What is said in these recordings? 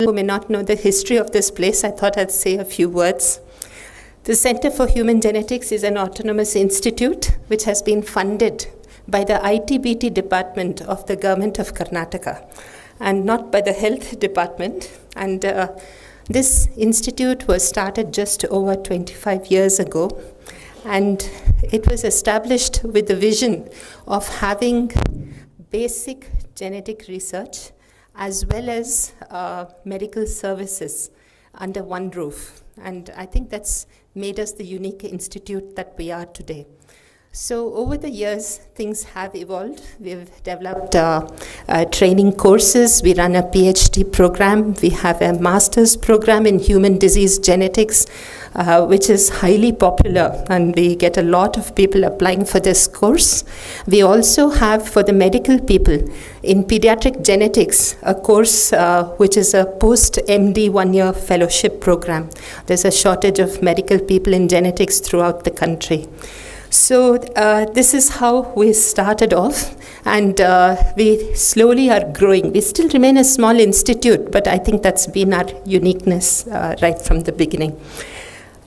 who may not know the history of this place, I thought I'd say a few words. The Center for Human Genetics is an autonomous institute which has been funded by the ITBT department of the government of Karnataka and not by the health department. And this institute was started just over 25 years ago, and it was established with the vision of having basic genetic research as well as medical services under one roof. And I think that's made us the unique institute that we are today. So over the years, things have evolved. We've developed training courses. We run a PhD program. We have a master's program in human disease genetics, which is highly popular, and we get a lot of people applying for this course. We also have, for the medical people, in pediatric genetics, a course which is a post-MD one-year fellowship program. There's a shortage of medical people in genetics throughout the country. So this is how we started off, and we slowly are growing. We still remain a small institute, but I think that's been our uniqueness right from the beginning.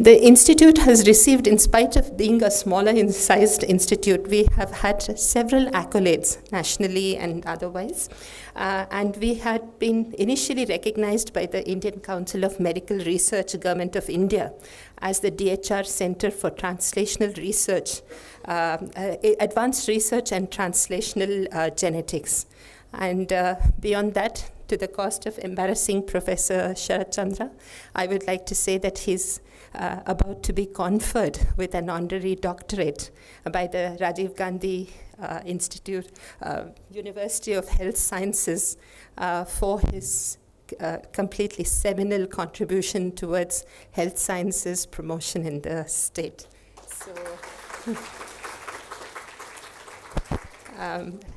The institute has received, in spite of being a smaller sized institute, we have had several accolades nationally and otherwise. And we had been initially recognized by the Indian Council of Medical Research, Government of India, as the DHR Center for Translational Research, Advanced Research and Translational Genetics. And beyond that, to the cost of embarrassing Professor Sharat Chandra, I would like to say that he's about to be conferred with an honorary doctorate by the Rajiv Gandhi Institute, University of Health Sciences, for his completely seminal contribution towards health sciences promotion in the state. So,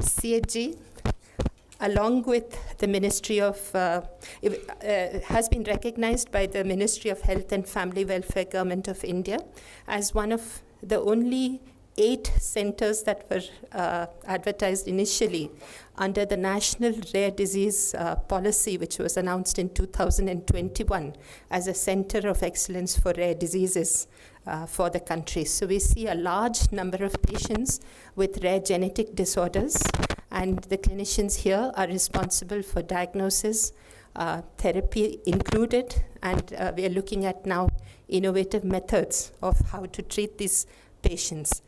CHG, along with the Ministry of, has been recognized by the Ministry of Health and Family Welfare, Government of India, as one of the only 8 centers that were advertised initially under the National Rare Disease Policy, which was announced in 2021 as a Center of Excellence for Rare Diseases for the country. So we see a large number of patients with rare genetic disorders, and the clinicians here are responsible for diagnosis, therapy included, and we are looking at now innovative methods of how to treat these patients.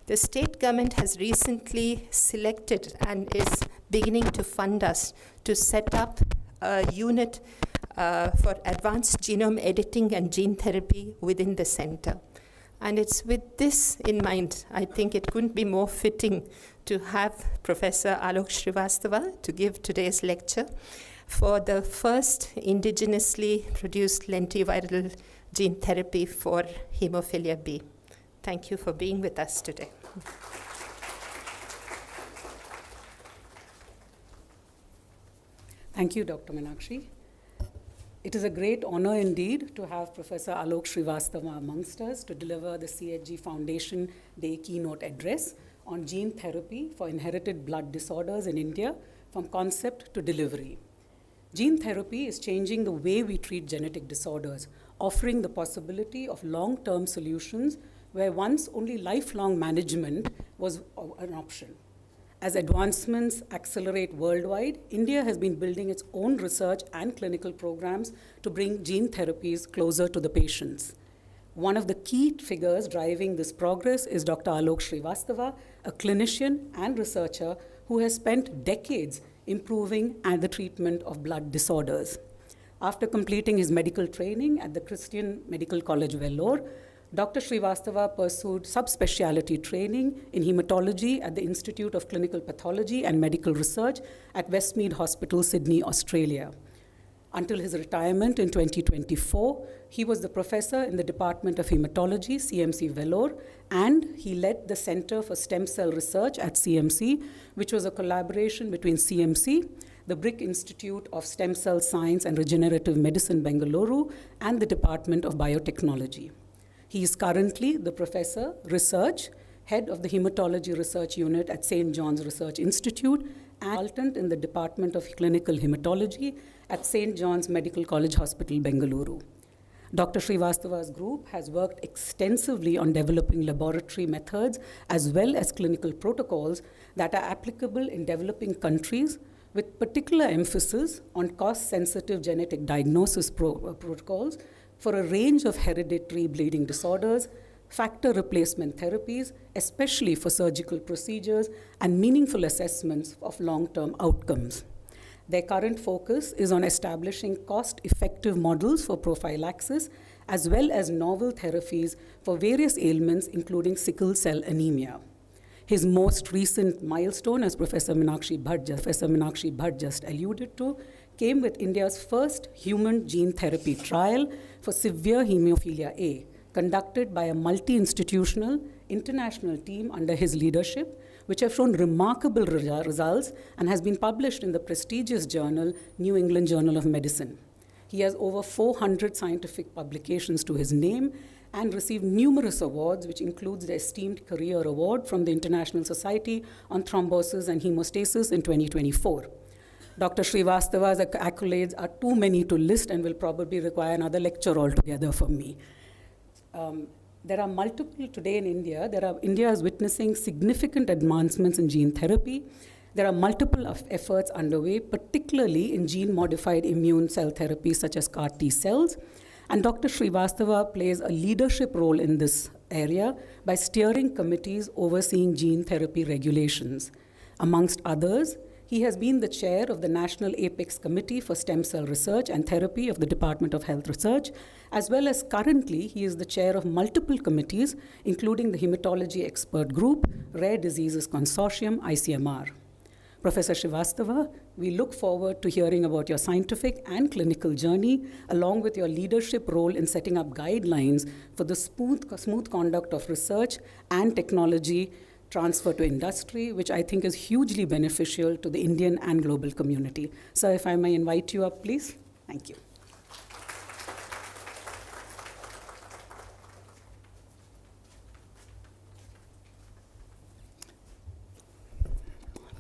The state government has recently selected and is beginning to fund us to set up a unit for advanced genome editing and gene therapy within the center. And it's with this in mind, I think it couldn't be more fitting to have Professor ALOK SRIVASTAVA to give today's lecture for the first indigenously produced lentiviral gene therapy for hemophilia B. Thank you for being with us today. Thank you, Dr. Meenakshi. It is a great honor indeed to have Professor ALOK SRIVASTAVA amongst us to deliver the CHG Foundation Day keynote address on gene therapy for inherited blood disorders in India, from concept to delivery. Gene therapy is changing the way we treat genetic disorders, offering the possibility of long-term solutions where once only lifelong management was an option. As advancements accelerate worldwide, India has been building its own research and clinical programs to bring gene therapies closer to the patients. One of the key figures driving this progress is Dr. ALOK SRIVASTAVA, a clinician and researcher who has spent decades improving the treatment of blood disorders. After completing his medical training at the Christian Medical College, Vellore, Dr. Srivastava pursued subspecialty training in hematology at the Institute of Clinical Pathology and Medical Research at Westmead Hospital, Sydney, Australia. Until his retirement in 2024, he was the professor in the Department of Hematology, CMC Vellore, and he led the Center for Stem Cell Research at CMC, which was a collaboration between CMC, the Brick Institute of Stem Cell Science and Regenerative Medicine, Bengaluru, and the Department of Biotechnology. He is currently the Professor, Research, Head of the Hematology Research Unit at St. John's Research Institute, and consultant in the Department of Clinical Hematology at St. John's Medical College Hospital, Bengaluru. Dr. Srivastava's group has worked extensively on developing laboratory methods as well as clinical protocols that are applicable in developing countries, with particular emphasis on cost-sensitive genetic diagnosis protocols for a range of hereditary bleeding disorders, factor replacement therapies, especially for surgical procedures, and meaningful assessments of long-term outcomes. Their current focus is on establishing cost-effective models for prophylaxis, as well as novel therapies for various ailments, including sickle cell anemia. His most recent milestone, as Professor Meenakshi Bhatt just alluded to, came with India's first human gene therapy trial for severe hemophilia A, conducted by a multi-institutional international team under his leadership, which have shown remarkable results and has been published in the prestigious journal New England Journal of Medicine. He has over 400 scientific publications to his name and received numerous awards, which includes the esteemed Career Award from the International Society on Thrombosis and Hemostasis in 2024. Dr. Srivastava's accolades are too many to list and will probably require another lecture altogether from me. There are multiple today in India. India is witnessing significant advancements in gene therapy. There are multiple efforts underway, particularly in gene-modified immune cell therapies such as CAR T cells. And Dr. Srivastava plays a leadership role in this area by steering committees overseeing gene therapy regulations. Amongst others, he has been the chair of the National Apex Committee for Stem Cell Research and Therapy of the Department of Health Research, as well as currently he is the chair of multiple committees, including the Hematology Expert Group, Rare Diseases Consortium, ICMR. Professor Srivastava, we look forward to hearing about your scientific and clinical journey, along with your leadership role in setting up guidelines for the smooth conduct of research and technology transfer to industry, which I think is hugely beneficial to the Indian and global community. Sir, if I may invite you up, please. Thank you.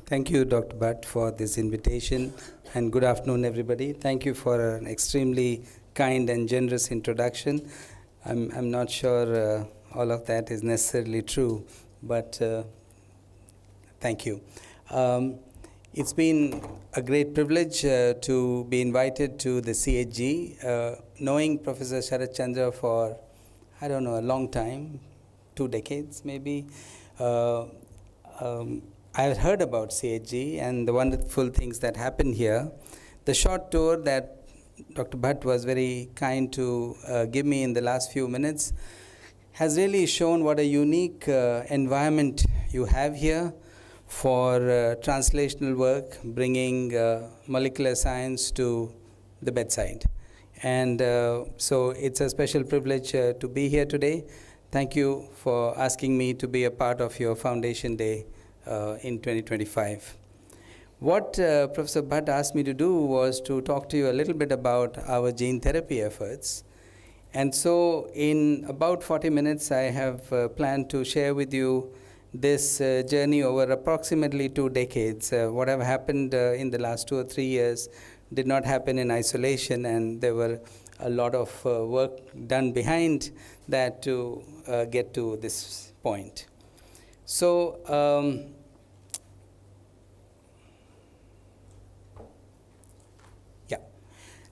Thank you, Dr. Bhatt, for this invitation, and good afternoon, everybody. Thank you for an extremely kind and generous introduction. I'm not sure all of that is necessarily true, but thank you. It's been a great privilege to be invited to the CHG. Knowing Professor Sharat Chandra for, I don't know, a long time, 2 decades maybe, I had heard about CHG and the wonderful things that happen here. The short tour that Dr. Bhatt was very kind to give me in the last few minutes has really shown what a unique environment you have here for translational work, bringing molecular science to the bedside. And so it's a special privilege to be here today. Thank you for asking me to be a part of your Foundation Day in 2025. What Professor Bhatt asked me to do was to talk to you a little bit about our gene therapy efforts. And so in about 40 minutes, I have planned to share with you this journey over approximately 2 decades. What have happened in the last 2 or 3 years did not happen in isolation, and there were a lot of work done behind that to get to this point. So,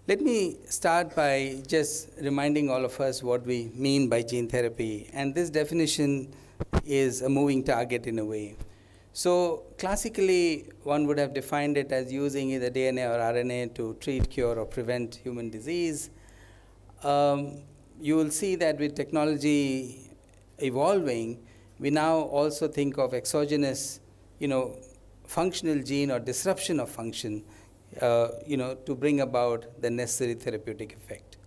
let me start by just reminding all of us what we mean by gene therapy. And this definition is a moving target in a way. So classically, one would have defined it as using either DNA or RNA to treat, cure, or prevent human disease. You will see that with technology evolving, we now also think of exogenous, functional gene or disruption of function, to bring about the necessary therapeutic effect.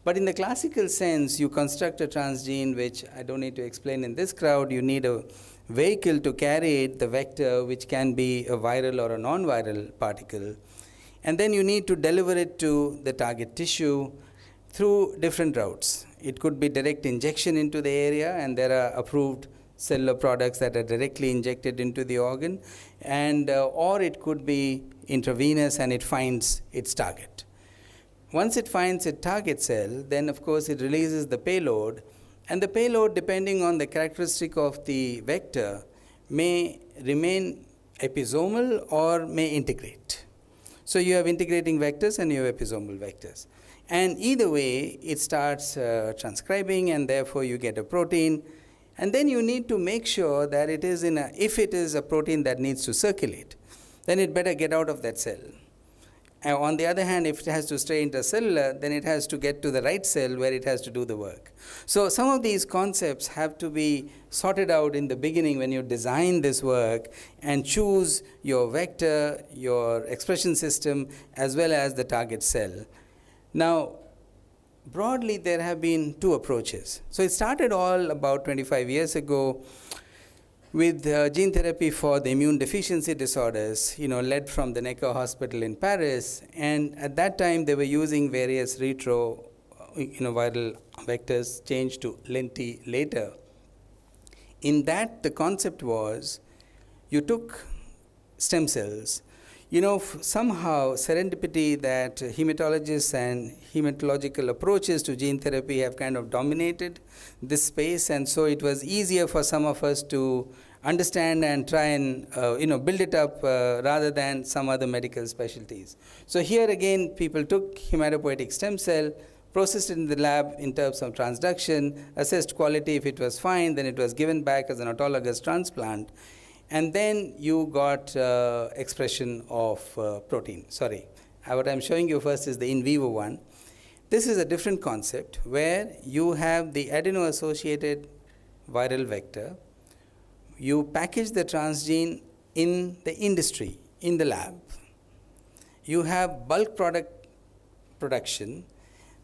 But in the classical sense, you construct a transgene, which I don't need to explain in this crowd. You need a vehicle to carry it, the vector, which can be a viral or a non-viral particle. And then you need to deliver it to the target tissue through different routes. It could be direct injection into the area, and there are approved cellular products that are directly injected into the organ, and or it could be intravenous and it finds its target. Once it finds its target cell, then of course it releases the payload, and the payload, depending on the characteristic of the vector, may remain episomal or may integrate. So you have integrating vectors and you have episomal vectors. And either way, it starts transcribing, and therefore you get a protein. And then you need to make sure that it is if it is a protein that needs to circulate, then it better get out of that cell. On the other hand, if it has to stay intracellular, then it has to get to the right cell where it has to do the work. So some of these concepts have to be sorted out in the beginning when you design this work and choose your vector, your expression system, as well as the target cell. Now, broadly, there have been two approaches. So it started all about 25 years ago with gene therapy for the immune deficiency disorders, led from the Necker Hospital in Paris. And at that time, they were using various retroviral vectors, changed to lenti later. In that, the concept was you took stem cells. Somehow serendipity that hematologists and hematological approaches to gene therapy have kind of dominated this space, and so it was easier for some of us to understand and try and build it up rather than some other medical specialties. So here again, people took hematopoietic stem cell, processed it in the lab in terms of transduction, assessed quality. If it was fine, then it was given back as an autologous transplant. And then you got expression of protein. Sorry, what I'm showing you first is the in vivo one. This is a different concept where you have the adeno-associated viral vector. You package the transgene in the industry, in the lab. You have bulk production.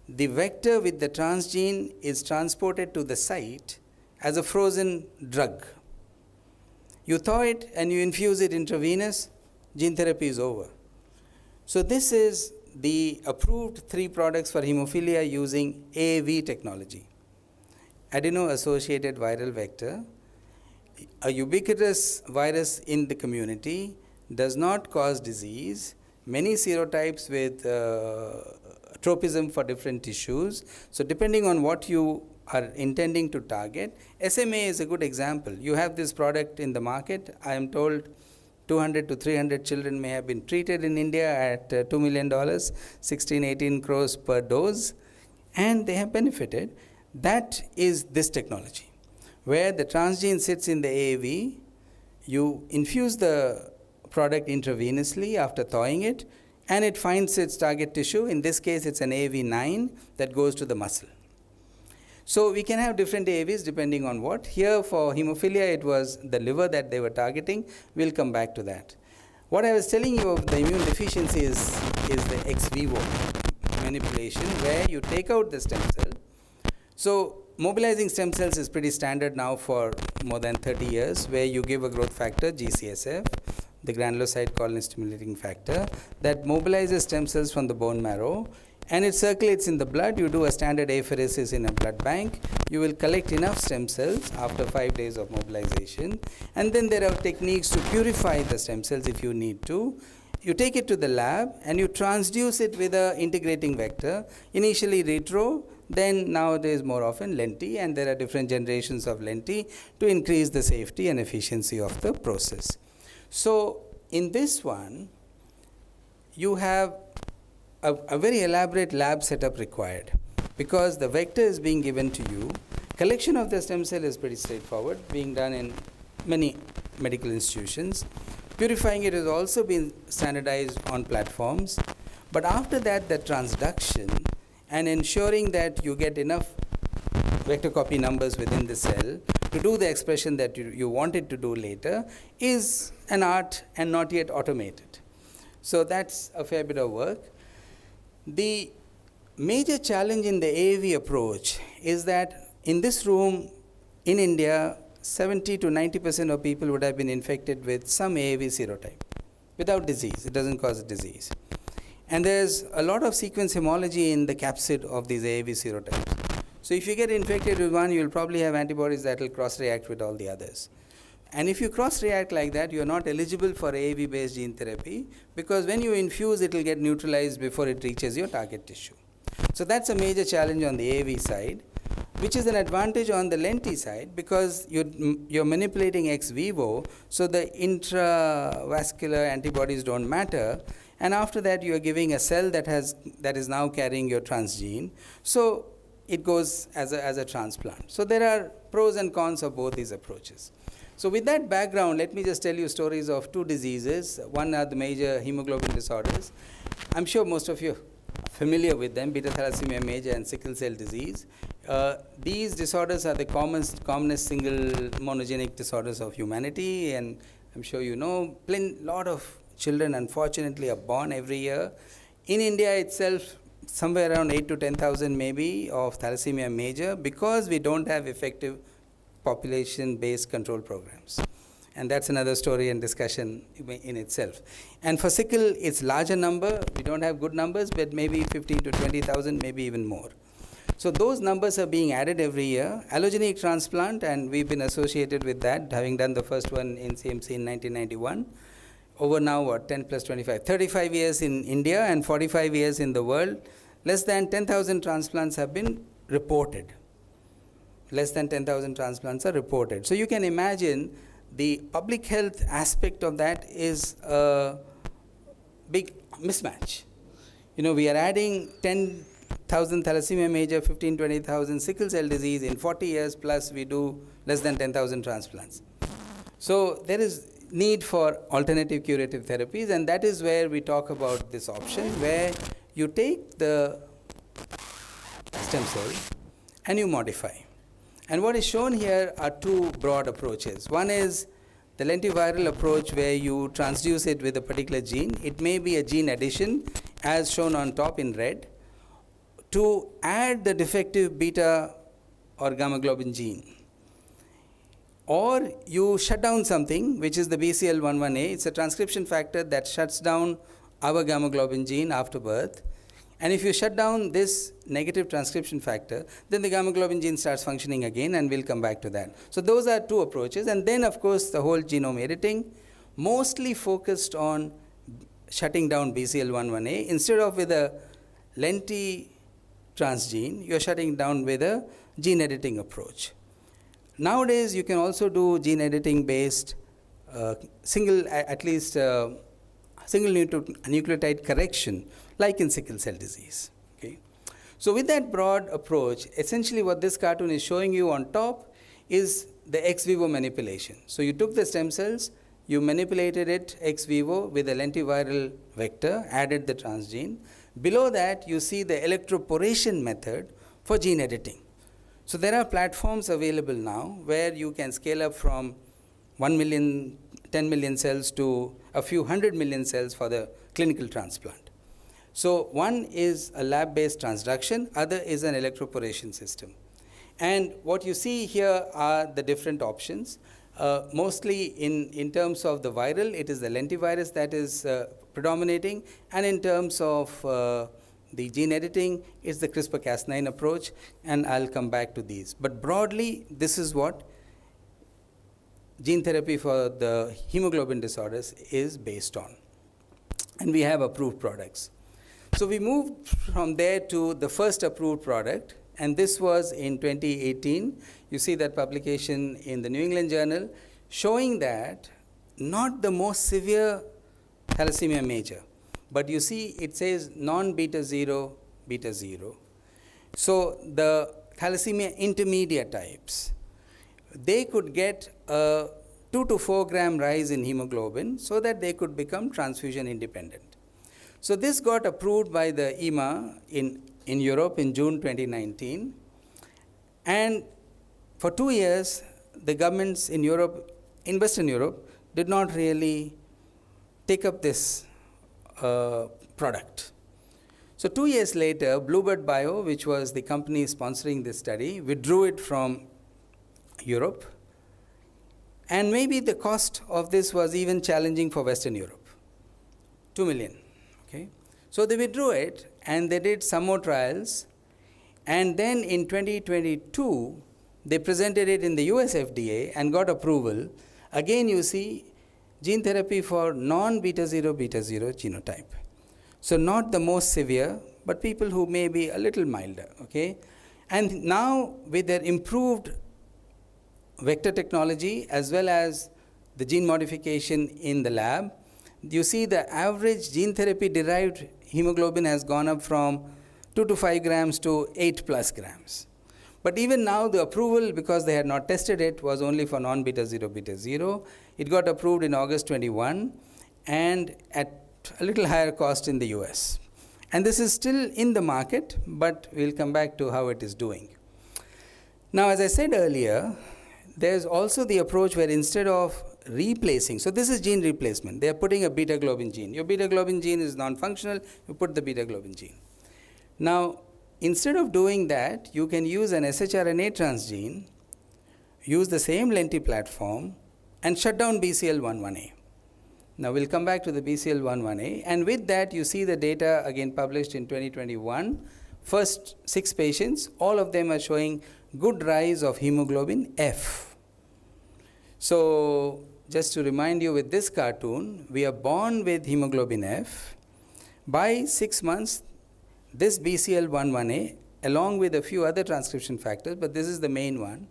The vector with the transgene is transported to the site as a frozen drug. You thaw it and you infuse it intravenous, gene therapy is over. So this is the approved 3 products for hemophilia using AAV technology. Adeno-associated viral vector, a ubiquitous virus in the community, does not cause disease, many serotypes with tropism for different tissues. So depending on what you are intending to target, SMA is a good example. You have this product in the market. I am told 200 to 300 children may have been treated in India at $2 million, 16-18 crores per dose, and they have benefited. That is this technology, where the transgene sits in the AAV. You infuse the product intravenously after thawing it, and it finds its target tissue. In this case, it's an AAV9 that goes to the muscle. So we can have different AAVs depending on what. Here for hemophilia, it was the liver that they were targeting. We'll come back to that. What I was telling you of the immune deficiency is the ex vivo manipulation, where you take out the stem cell. So mobilizing stem cells is pretty standard now for more than 30 years, where you give a growth factor, GCSF, the granulocyte colony stimulating factor, that mobilizes stem cells from the bone marrow, and it circulates in the blood. You do a standard apheresis in a blood bank. You will collect enough stem cells after 5 days of mobilization, and then there are techniques to purify the stem cells if you need to. You take it to the lab and you transduce it with an integrating vector, initially retro, then nowadays more often lenti, and there are different generations of lenti to increase the safety and efficiency of the process. So in this one, you have a very elaborate lab setup required, because the vector is being given to you. Collection of the stem cell is pretty straightforward, being done in many medical institutions. Purifying it has also been standardized on platforms. But after that, the transduction and ensuring that you get enough vector copy numbers within the cell to do the expression that you want it to do later is an art and not yet automated. So that's a fair bit of work. The major challenge in the AAV approach is that in this room in India, 70 to 90% of people would have been infected with some AAV serotype without disease. It doesn't cause a disease. And there's a lot of sequence homology in the capsid of these AAV serotypes. So if you get infected with one, you'll probably have antibodies that will cross-react with all the others. And if you cross-react like that, you're not eligible for AAV-based gene therapy, because when you infuse, it will get neutralized before it reaches your target tissue. So that's a major challenge on the AAV side, which is an advantage on the lenti side, because you're manipulating ex vivo, so the intravascular antibodies don't matter. And after that, you are giving a cell that is now carrying your transgene. So it goes as a transplant. So there are pros and cons of both these approaches. So with that background, let me just tell you stories of two diseases. One are the major hemoglobin disorders. I'm sure most of you are familiar with them, beta thalassemia major and sickle cell disease. These disorders are the commonest single monogenic disorders of humanity, and I'm sure you know, lot of children unfortunately are born every year. In India itself, somewhere around 8 to 10,000 maybe of thalassemia major, because we don't have effective population-based control programs. And that's another story and discussion in itself. And for sickle, it's larger number. We don't have good numbers, but maybe 15 to 20,000, maybe even more. So those numbers are being added every year. Allogeneic transplant, and we've been associated with that, having done the first one in CMC in 1991. Over now, 10 plus 25, 35 years in India and 45 years in the world. Less than 10,000 transplants have been reported. Less than 10,000 transplants are reported. So you can imagine the public health aspect of that is a big mismatch. You know, we are adding 10,000 thalassemia major, 15, 20,000 sickle cell disease in 40 years, plus we do less than 10,000 transplants. So there is need for alternative curative therapies, and that is where we talk about this option, where you take the stem cell and you modify. And what is shown here are two broad approaches. One is the lentiviral approach, where you transduce it with a particular gene. It may be a gene addition, as shown on top in red, to add the defective beta or gamma globin gene. Or you shut down something, which is the BCL11A. It's a transcription factor that shuts down our gamma globin gene after birth. And if you shut down this negative transcription factor, then the gamma globin gene starts functioning again, and we'll come back to that. So those are two approaches. And then, of course, the whole genome editing, mostly focused on shutting down BCL11A. Instead of with a lenti transgene, you're shutting down with a gene editing approach. Nowadays, you can also do gene editing based single nucleotide correction, like in sickle cell disease. Okay? So with that broad approach, essentially what this cartoon is showing you on top is the ex vivo manipulation. So you took the stem cells, you manipulated it ex vivo with a lentiviral vector, added the transgene. Below that, you see the electroporation method for gene editing. So there are platforms available now where you can scale up from 1 million, 10 million cells to a few 100 million cells for the clinical transplant. So one is a lab-based transduction, other is an electroporation system. And what you see here are the different options. Mostly in terms of the viral, it is the lentivirus that is predominating, and in terms of the gene editing is the CRISPR-Cas9 approach, and I'll come back to these. But broadly, this is what gene therapy for the hemoglobin disorders is based on. And we have approved products. So we moved from there to the first approved product, and this was in 2018. You see that publication in the New England Journal showing that not the most severe thalassemia major, but you see it says non-beta 0, beta 0. So the thalassemia intermediate types, they could get a 2 to 4 gram rise in hemoglobin so that they could become transfusion independent. So this got approved by the EMA in Europe in June 2019. And for 2 years, the governments in Europe, in Western Europe, did not really take up this product. So 2 years later, Bluebird Bio, which was the company sponsoring this study, withdrew it from Europe. And maybe the cost of this was even challenging for Western Europe, 2 million. Okay? So they withdrew it, and they did some more trials. And then in 2022, they presented it in the US FDA and got approval. Again, you see gene therapy for non-beta 0, beta 0 genotype. So not the most severe, but people who may be a little milder, okay? And now with their improved vector technology as well as the gene modification in the lab, you see the average gene therapy derived hemoglobin has gone up from 2 to 5 grams to 8 plus grams. But even now the approval, because they had not tested it, was only for non-beta 0, beta 0. It got approved in August 21 and at a little higher cost in the US. And this is still in the market, but we'll come back to how it is doing. Now, as I said earlier, there's also the approach where instead of replacing, so this is gene replacement. They are putting a beta globin gene. Your beta globin gene is non-functional, you put the beta globin gene. Now, instead of doing that, you can use an shRNA transgene, use the same lenti platform, and shut down BCL11A. Now, we'll come back to the BCL11A, and with that, you see the data again published in 2021. First 6 patients, all of them are showing good rise of hemoglobin F. So, just to remind you with this cartoon, we are born with hemoglobin F. By 6 months, this BCL11A, along with a few other transcription factors, but this is the main one,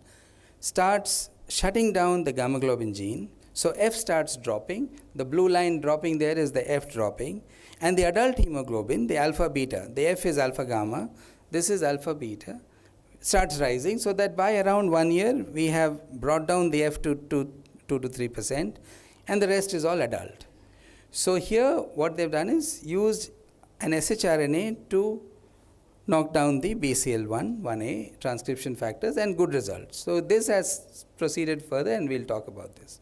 starts shutting down the gamma globin gene. So F starts dropping. The blue line dropping there is the F dropping. And the adult hemoglobin, the alpha beta, the F is alpha gamma, this is alpha beta, starts rising, so that by around 1 year, we have brought down the F to 2 to 3%, and the rest is all adult. So here, what they've done is used an shRNA to knock down the BCL1A transcription factors, and good results. So this has proceeded further, and we'll talk about this.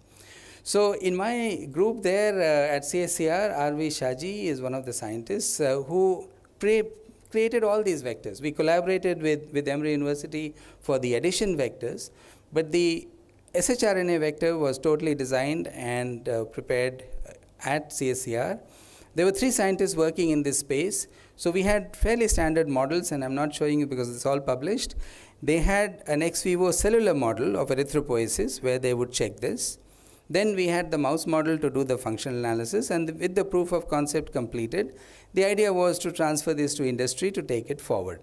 So in my group there at CSCR, R.V. Shaji is one of the scientists who created all these vectors. We collaborated with Emory University for the addition vectors, but the shRNA vector was totally designed and prepared at CSCR. There were 3 scientists working in this space. So we had fairly standard models, and I'm not showing you because it's all published. They had an ex vivo cellular model of erythropoiesis where they would check this. Then we had the mouse model to do the functional analysis, and with the proof of concept completed, the idea was to transfer this to industry to take it forward.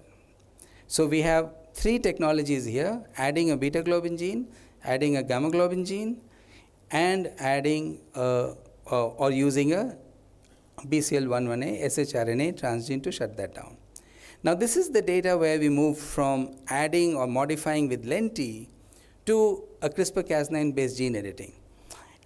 So we have 3 technologies here: adding a beta globin gene, adding a gamma globin gene, and adding or using a BCL11A shRNA transgene to shut that down. Now this is the data where we move from adding or modifying with lenti to a CRISPR-Cas9 based gene editing.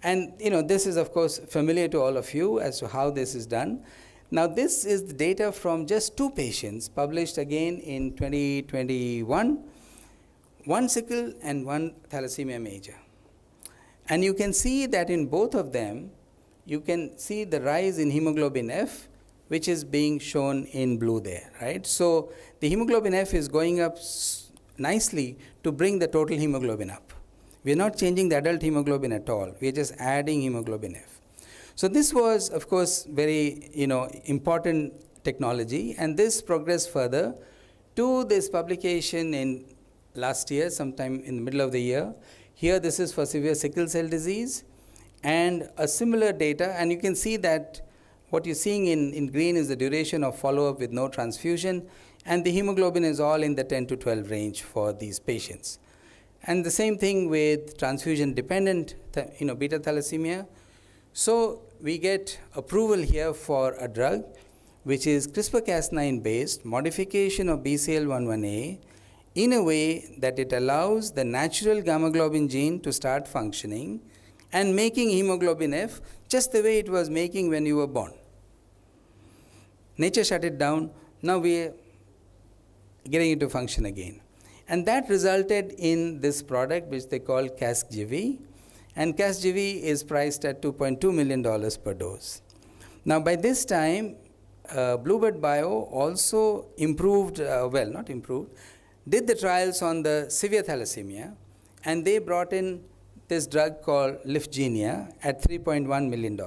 And this is of course familiar to all of you as to how this is done. Now this is the data from just 2 patients published again in 2021, 1 sickle and 1 thalassemia major. And you can see that in both of them, you can see the rise in hemoglobin F, which is being shown in blue there, right? So the hemoglobin F is going up nicely to bring the total hemoglobin up. We are not changing the adult hemoglobin at all. We are just adding hemoglobin F. So this was, of course, very important technology, and this progressed further to this publication in last year, sometime in the middle of the year. Here, this is for severe sickle cell disease, and a similar data, and you can see that what you're seeing in green is the duration of follow-up with no transfusion, and the hemoglobin is all in the 10 to 12 range for these patients. And the same thing with transfusion-dependent beta thalassemia. So we get approval here for a drug which is CRISPR-Cas9 based modification of BCL11A in a way that it allows the natural gamma globin gene to start functioning and making hemoglobin F just the way it was making when you were born. Nature shut it down. Now we are getting it to function again. And that resulted in this product which they call CASGV. And CASGV is priced at $2.2 million per dose. Now by this time, Bluebird Bio also improved, did the trials on the severe thalassemia, and they brought in this drug called Lyfgenia at $3.1 million.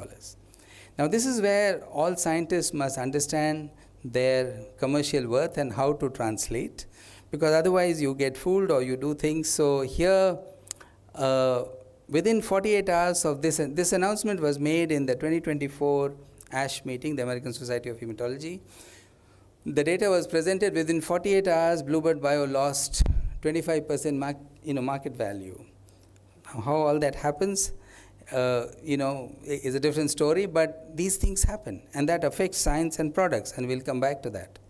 Now this is where all scientists must understand their commercial worth and how to translate, because otherwise you get fooled or you do things. So here, within 48 hours of this announcement was made in the 2024 ASH meeting, the American Society of Hematology. The data was presented within 48 hours. Bluebird Bio lost 25% market value. How all that happens, is a different story, but these things happen, and that affects science and products, and we'll come back to that.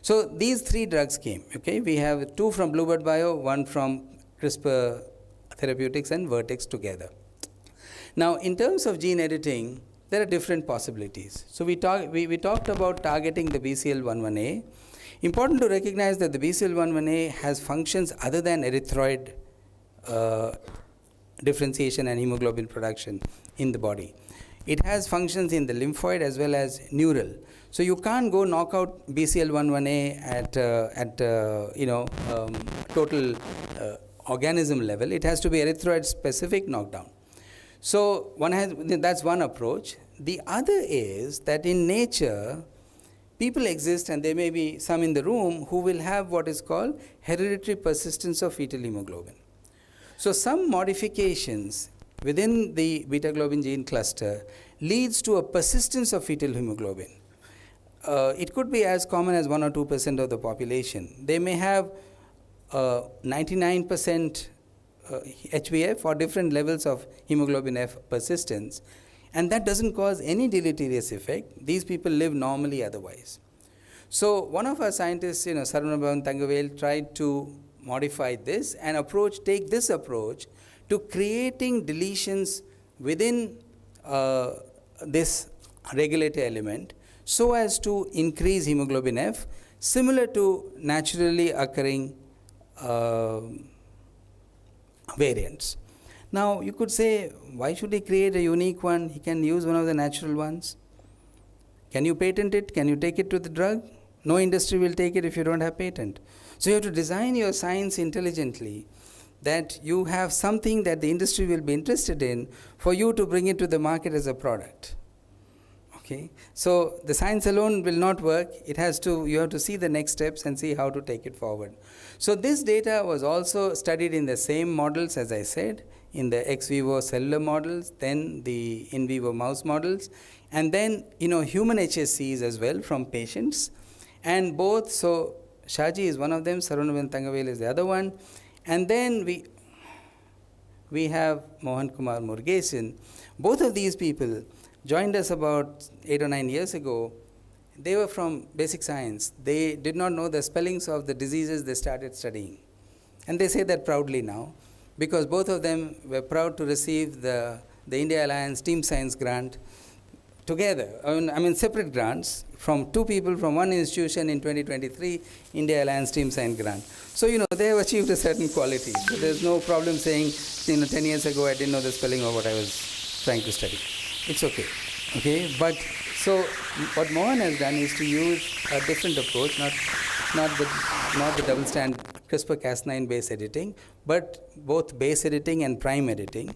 So these 3 drugs came, okay? We have 2 from Bluebird Bio, 1 from CRISPR Therapeutics and Vertex together. Now, in terms of gene editing, there are different possibilities. So we talked about targeting the BCL11A. Important to recognize that the BCL11A has functions other than erythroid differentiation and hemoglobin production in the body. It has functions in the lymphoid as well as neural. So you can't go knock out BCL11A at total organism level. It has to be erythroid specific knockdown. So that's one approach. The other is that in nature, people exist, and there may be some in the room who will have what is called hereditary persistence of fetal hemoglobin. So some modifications within the beta globin gene cluster leads to a persistence of fetal hemoglobin. It could be as common as 1 or 2% of the population. They may have 99% HbF or different levels of hemoglobin F persistence, and that doesn't cause any deleterious effect. These people live normally otherwise. So one of our scientists, Sarvanabavan Thangavel, tried to modify this and take this approach to creating deletions within this regulator element so as to increase hemoglobin F, similar to naturally occurring variants. Now, you could say, why should he create a unique one? He can use one of the natural ones. Can you patent it? Can you take it to the drug? No industry will take it if you don't have patent. So you have to design your science intelligently, that you have something that the industry will be interested in for you to bring it to the market as a product. Okay? So the science alone will not work. You have to see the next steps and see how to take it forward. So this data was also studied in the same models, as I said, in the ex vivo cellular models, then the in vivo mouse models, and then human HSCs as well from patients. And both, so Shaji is one of them, Sarvanabavan Thangavel is the other one, and then we have Mohan Kumar Murugesan. Both of these people joined us about 8 or 9 years ago. They were from basic science. They did not know the spellings of the diseases they started studying. And they say that proudly now, because both of them were proud to receive the India Alliance Team Science grant together. Separate grants from 2 people from one institution in 2023, India Alliance Team Science grant. So, they have achieved a certain quality. So there's no problem saying, 10 years ago I didn't know the spelling of what I was trying to study. It's okay. Okay, but so what Mohan has done is to use a different approach, not the double strand CRISPR-Cas9 base editing, but both base editing and prime editing,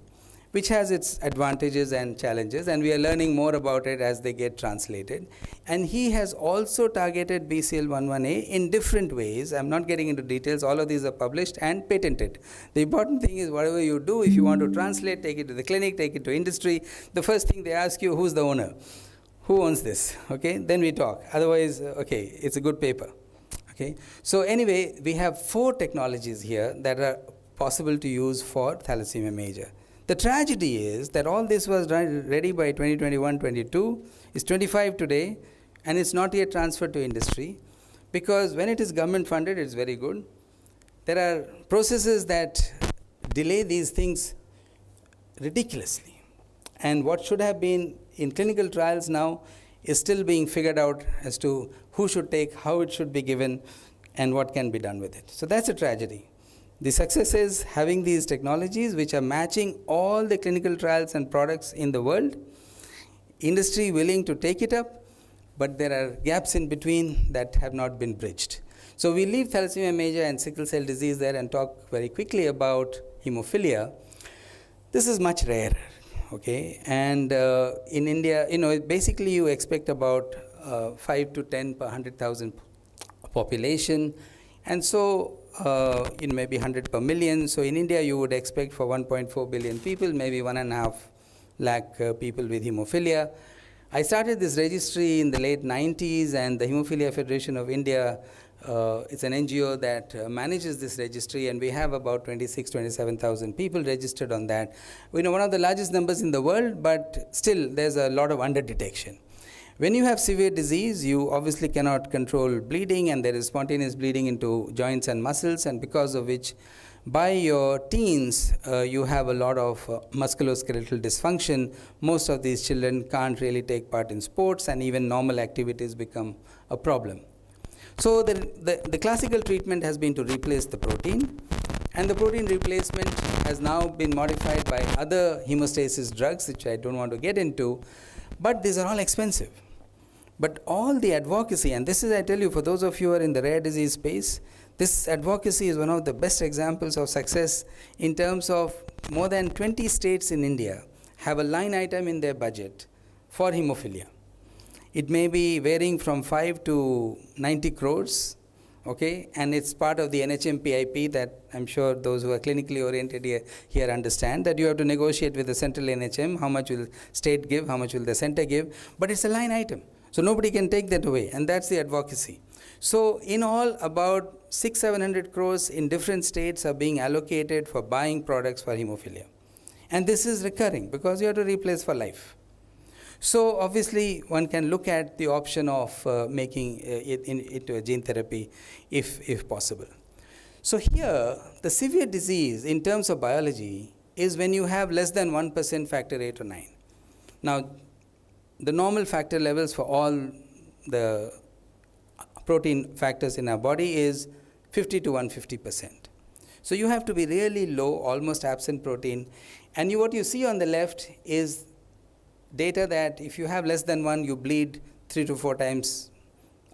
which has its advantages and challenges, and we are learning more about it as they get translated. And he has also targeted BCL11A in different ways. I'm not getting into details. All of these are published and patented. The important thing is whatever you do, if you want to translate, take it to the clinic, take it to industry, the first thing they ask you, who's the owner? Who owns this? Okay, then we talk. Otherwise, okay, it's a good paper. Okay, so anyway, we have 4 technologies here that are possible to use for thalassemia major. The tragedy is that all this was ready by 2021-22, it's 25 today, and it's not yet transferred to industry, because when it is government funded, it's very good. There are processes that delay these things ridiculously. And what should have been in clinical trials now is still being figured out as to who should take, how it should be given, and what can be done with it. So that's a tragedy. The success is having these technologies which are matching all the clinical trials and products in the world, industry willing to take it up, but there are gaps in between that have not been bridged. So we leave thalassemia major and sickle cell disease there and talk very quickly about hemophilia. This is much rarer, okay? And in India, basically you expect about 5 to 10 per 100,000 population. And so, maybe 100 per million. So in India, you would expect for 1.4 billion people, maybe 1.5 lakh people with hemophilia. I started this registry in the late 90s, and the Hemophilia Federation of India, it's an NGO that manages this registry, and we have about 27,000 people registered on that. We know one of the largest numbers in the world, but still there's a lot of under-detection. When you have severe disease, you obviously cannot control bleeding, and there is spontaneous bleeding into joints and muscles, and because of which, by your teens, you have a lot of musculoskeletal dysfunction. Most of these children can't really take part in sports, and even normal activities become a problem. So the classical treatment has been to replace the protein, and the protein replacement has now been modified by other hemostasis drugs, which I don't want to get into, but these are all expensive. But all the advocacy, and this is, I tell you, for those of you who are in the rare disease space, this advocacy is one of the best examples of success in terms of more than 20 states in India have a line item in their budget for hemophilia. It may be varying from 5 to 90 crores, okay, and it's part of the NHMPIP that I'm sure those who are clinically oriented here understand, that you have to negotiate with the central NHM, how much will state give, how much will the center give, but it's a line item. So nobody can take that away, and that's the advocacy. So in all, about 600-700 crores in different states are being allocated for buying products for hemophilia. And this is recurring because you have to replace for life. So obviously one can look at the option of making it into a gene therapy if possible. So here, the severe disease in terms of biology is when you have less than 1% factor 8 or 9. Now, the normal factor levels for all the protein factors in our body is 50 to 150%. So you have to be really low, almost absent protein. And what you see on the left is data that if you have less than 1, you bleed 3 to 4 times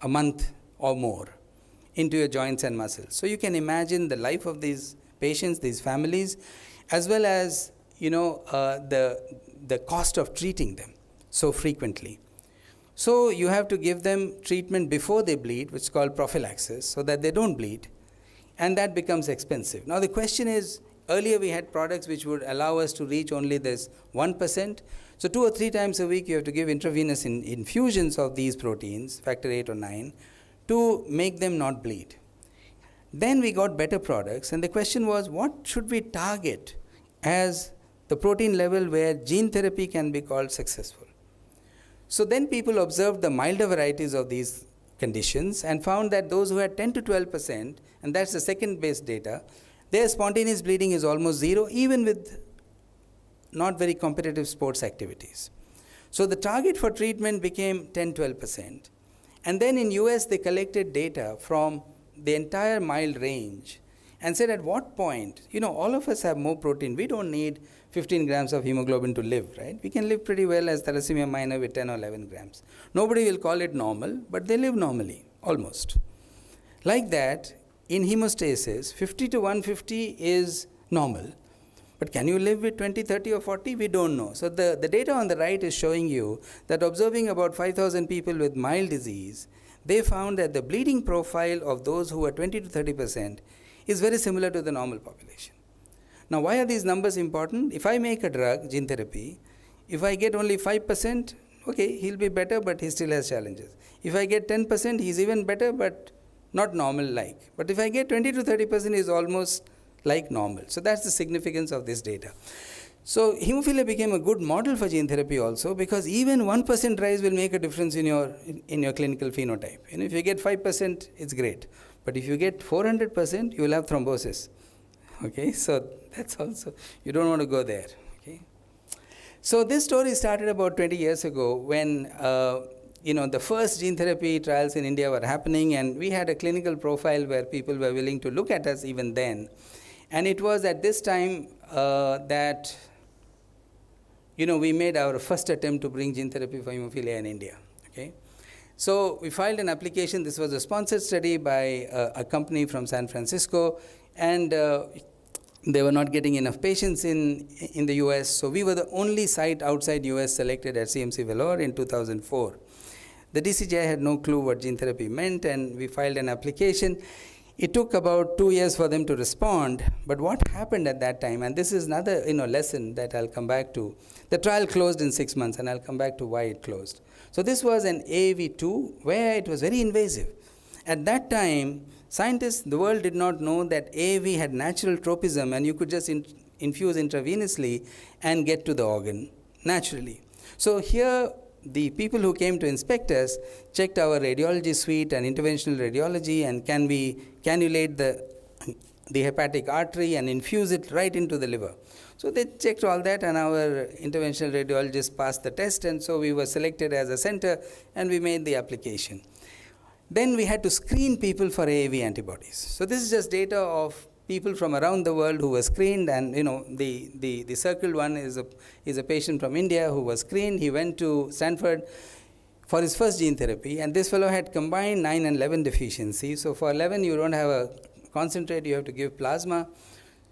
a month or more into your joints and muscles. So you can imagine the life of these patients, these families, as well as the cost of treating them so frequently. So you have to give them treatment before they bleed, which is called prophylaxis, so that they don't bleed, and that becomes expensive. Now the question is, earlier we had products which would allow us to reach only this 1%. So 2 or 3 times a week you have to give intravenous infusions of these proteins, factor 8 or 9, to make them not bleed. Then we got better products, and the question was, what should we target as the protein level where gene therapy can be called successful? So then people observed the milder varieties of these conditions and found that those who had 10 to 12%, and that's the second base data, their spontaneous bleeding is almost zero, even with not very competitive sports activities. So the target for treatment became 10-12%. And then in US, they collected data from the entire mild range and said, at what point, all of us have more protein. We don't need 15 grams of hemoglobin to live, right? We can live pretty well as thalassemia minor with 10 or 11 grams. Nobody will call it normal, but they live normally, almost. Like that, in hemostasis, 50 to 150 is normal. But can you live with 20, 30 or 40? We don't know. So the data on the right is showing you that observing about 5,000 people with mild disease, they found that the bleeding profile of those who are 20 to 30% is very similar to the normal population. Now, why are these numbers important? If I make a drug, gene therapy, if I get only 5%, okay, he'll be better, but he still has challenges. If I get 10%, he's even better, but not normal-like. But if I get 20 to 30%, he's almost like normal. So that's the significance of this data. So hemophilia became a good model for gene therapy also, because even 1% rise will make a difference in your clinical phenotype. If you get 5%, it's great. But if you get 400%, you will have thrombosis. Okay, so that's also, you don't want to go there. Okay. So this story started about 20 years ago when the first gene therapy trials in India were happening, and we had a clinical profile where people were willing to look at us even then. And it was at this time that we made our first attempt to bring gene therapy for hemophilia in India. Okay. So we filed an application. This was a sponsored study by a company from San Francisco, and they were not getting enough patients in the US. So we were the only site outside US selected at CMC Vellore in 2004. The DCGI had no clue what gene therapy meant, and we filed an application. It took about 2 years for them to respond, but what happened at that time, and this is another lesson that I'll come back to. The trial closed in 6 months, and I'll come back to why it closed. So this was an AAV2 where it was very invasive. At that time, scientists, the world did not know that AAV had natural tropism, and you could just infuse intravenously and get to the organ naturally. So here, the people who came to inspect us checked our radiology suite and interventional radiology, and can we cannulate the hepatic artery and infuse it right into the liver. So they checked all that, and our interventional radiologist passed the test, and so we were selected as a center, and we made the application. Then we had to screen people for AAV antibodies. So this is just data of people from around the world who were screened, and the circled one is a patient from India who was screened. He went to Stanford for his first gene therapy, and this fellow had combined 9 and 11 deficiency. So for 11, you don't have a concentrate, you have to give plasma.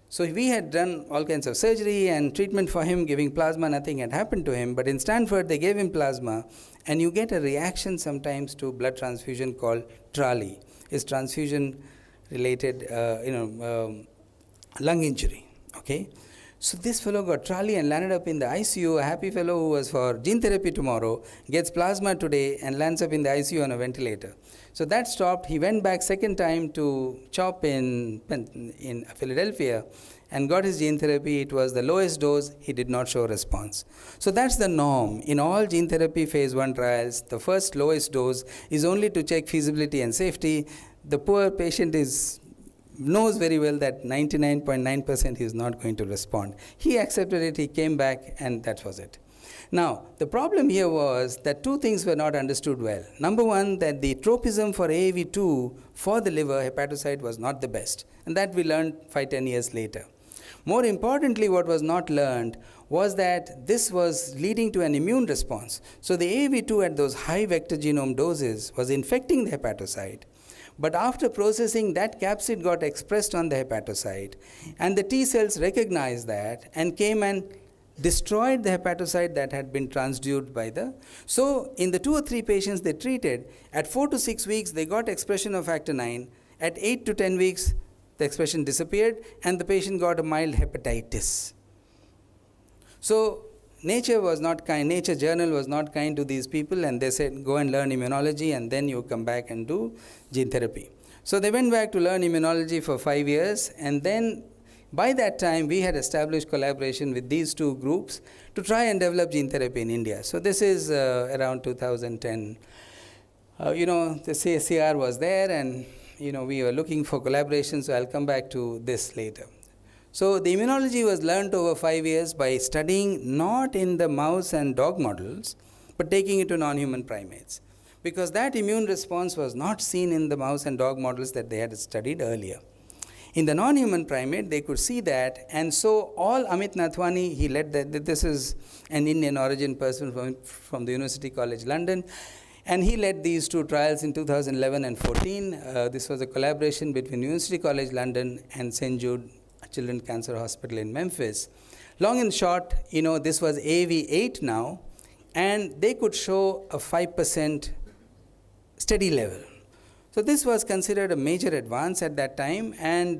So we had done all kinds of surgery and treatment for him, giving plasma. Nothing had happened to him, but in Stanford they gave him plasma, and you get a reaction sometimes to blood transfusion called TRALI. It's transfusion related lung injury. Okay, so this fellow got TRALI and landed up in the ICU. A happy fellow who was for gene therapy tomorrow gets plasma today and lands up in the ICU on a ventilator. So that stopped. He went back second time to CHOP in Philadelphia and got his gene therapy. It was the lowest dose. He did not show response. So that's the norm. In all gene therapy phase 1 trials, the first lowest dose is only to check feasibility and safety. The poor patient knows very well that 99.9% he is not going to respond. He accepted it, he came back, and that was it. Now, the problem here was that two things were not understood well. Number one, that the tropism for AAV2 for the liver hepatocyte was not the best, and that we learned 5-10 years later. More importantly, what was not learned was that this was leading to an immune response. So the AAV2 at those high vector genome doses was infecting the hepatocyte. But after processing, that capsid got expressed on the hepatocyte, and the T cells recognized that and came and destroyed the hepatocyte that had been transduced by the... So in the 2 or 3 patients they treated, at 4 to 6 weeks they got expression of factor 9. At 8 to 10 weeks the expression disappeared, and the patient got a mild hepatitis. So Nature was not kind, Nature journal was not kind to these people, and they said, go and learn immunology and then you come back and do gene therapy. So they went back to learn immunology for 5 years, and then by that time we had established collaboration with these two groups to try and develop gene therapy in India. So this is around 2010. The CSCR was there, and we were looking for collaboration, so I'll come back to this later. So the immunology was learned over 5 years by studying not in the mouse and dog models, but taking it to non-human primates, because that immune response was not seen in the mouse and dog models that they had studied earlier. In the non-human primate, they could see that, and so all Amit Nathwani, he led that. This is an Indian origin person from the University College London, and he led these two trials in 2011 and 14. This was a collaboration between University College London and St. Jude Children's Cancer Hospital in Memphis. Long and short, this was AAV8 now, and they could show a 5% steady level. So this was considered a major advance at that time, and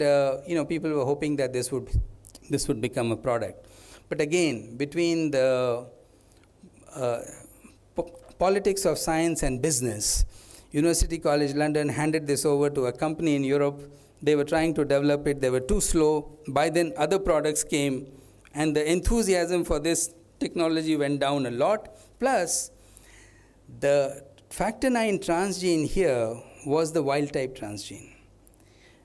people were hoping that this would become a product. But again, between the politics of science and business, University College London handed this over to a company in Europe. They were trying to develop it. They were too slow. By then, other products came, and the enthusiasm for this technology went down a lot. Plus, the factor 9 transgene here was the wild-type transgene.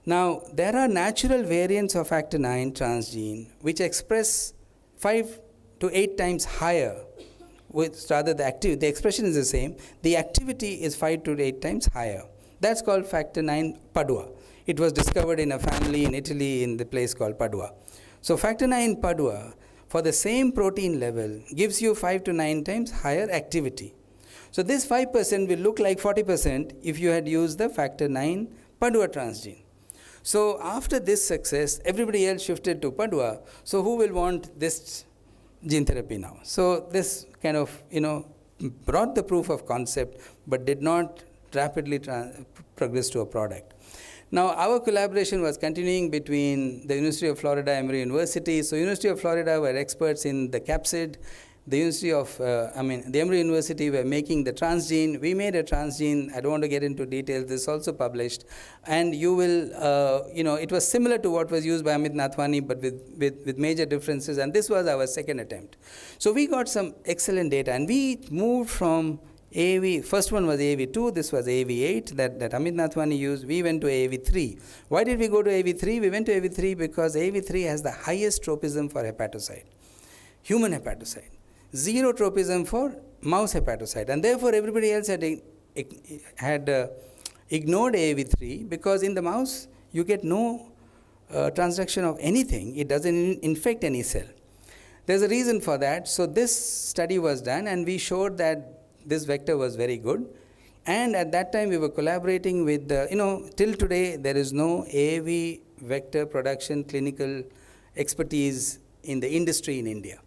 Now, there are natural variants of factor 9 transgene which express 5 to 8 times higher. The expression is the same. The activity is 5 to 8 times higher. That's called factor 9 Padua. It was discovered in a family in Italy in the place called Padua. So factor 9 Padua, for the same protein level, gives you 5 to 9 times higher activity. So this 5% will look like 40% if you had used the factor 9 Padua transgene. So after this success, everybody else shifted to Padua. So who will want this gene therapy now? So this kind of, brought the proof of concept, but did not rapidly progress to a product. Now, our collaboration was continuing between the University of Florida, Emory University. So, University of Florida were experts in the capsid. The the Emory University were making the transgene. We made a transgene. I don't want to get into details. This is also published. And you will, it was similar to what was used by Amit Nathwani, but with major differences. And this was our second attempt. So, we got some excellent data. And we moved from AAV, first one was AAV2, this was AAV8 that Amit Nathwani used. We went to AAV3. Why did we go to AAV3? We went to AAV3 because AAV3 has the highest tropism for hepatocyte, human hepatocyte. Zero tropism for mouse hepatocyte. And therefore, everybody else had ignored AAV3 because in the mouse, you get no transduction of anything. It doesn't infect any cell. There's a reason for that. So this study was done, and we showed that this vector was very good. And at that time, we were collaborating with, till today, there is no AAV vector production clinical expertise in the industry in India.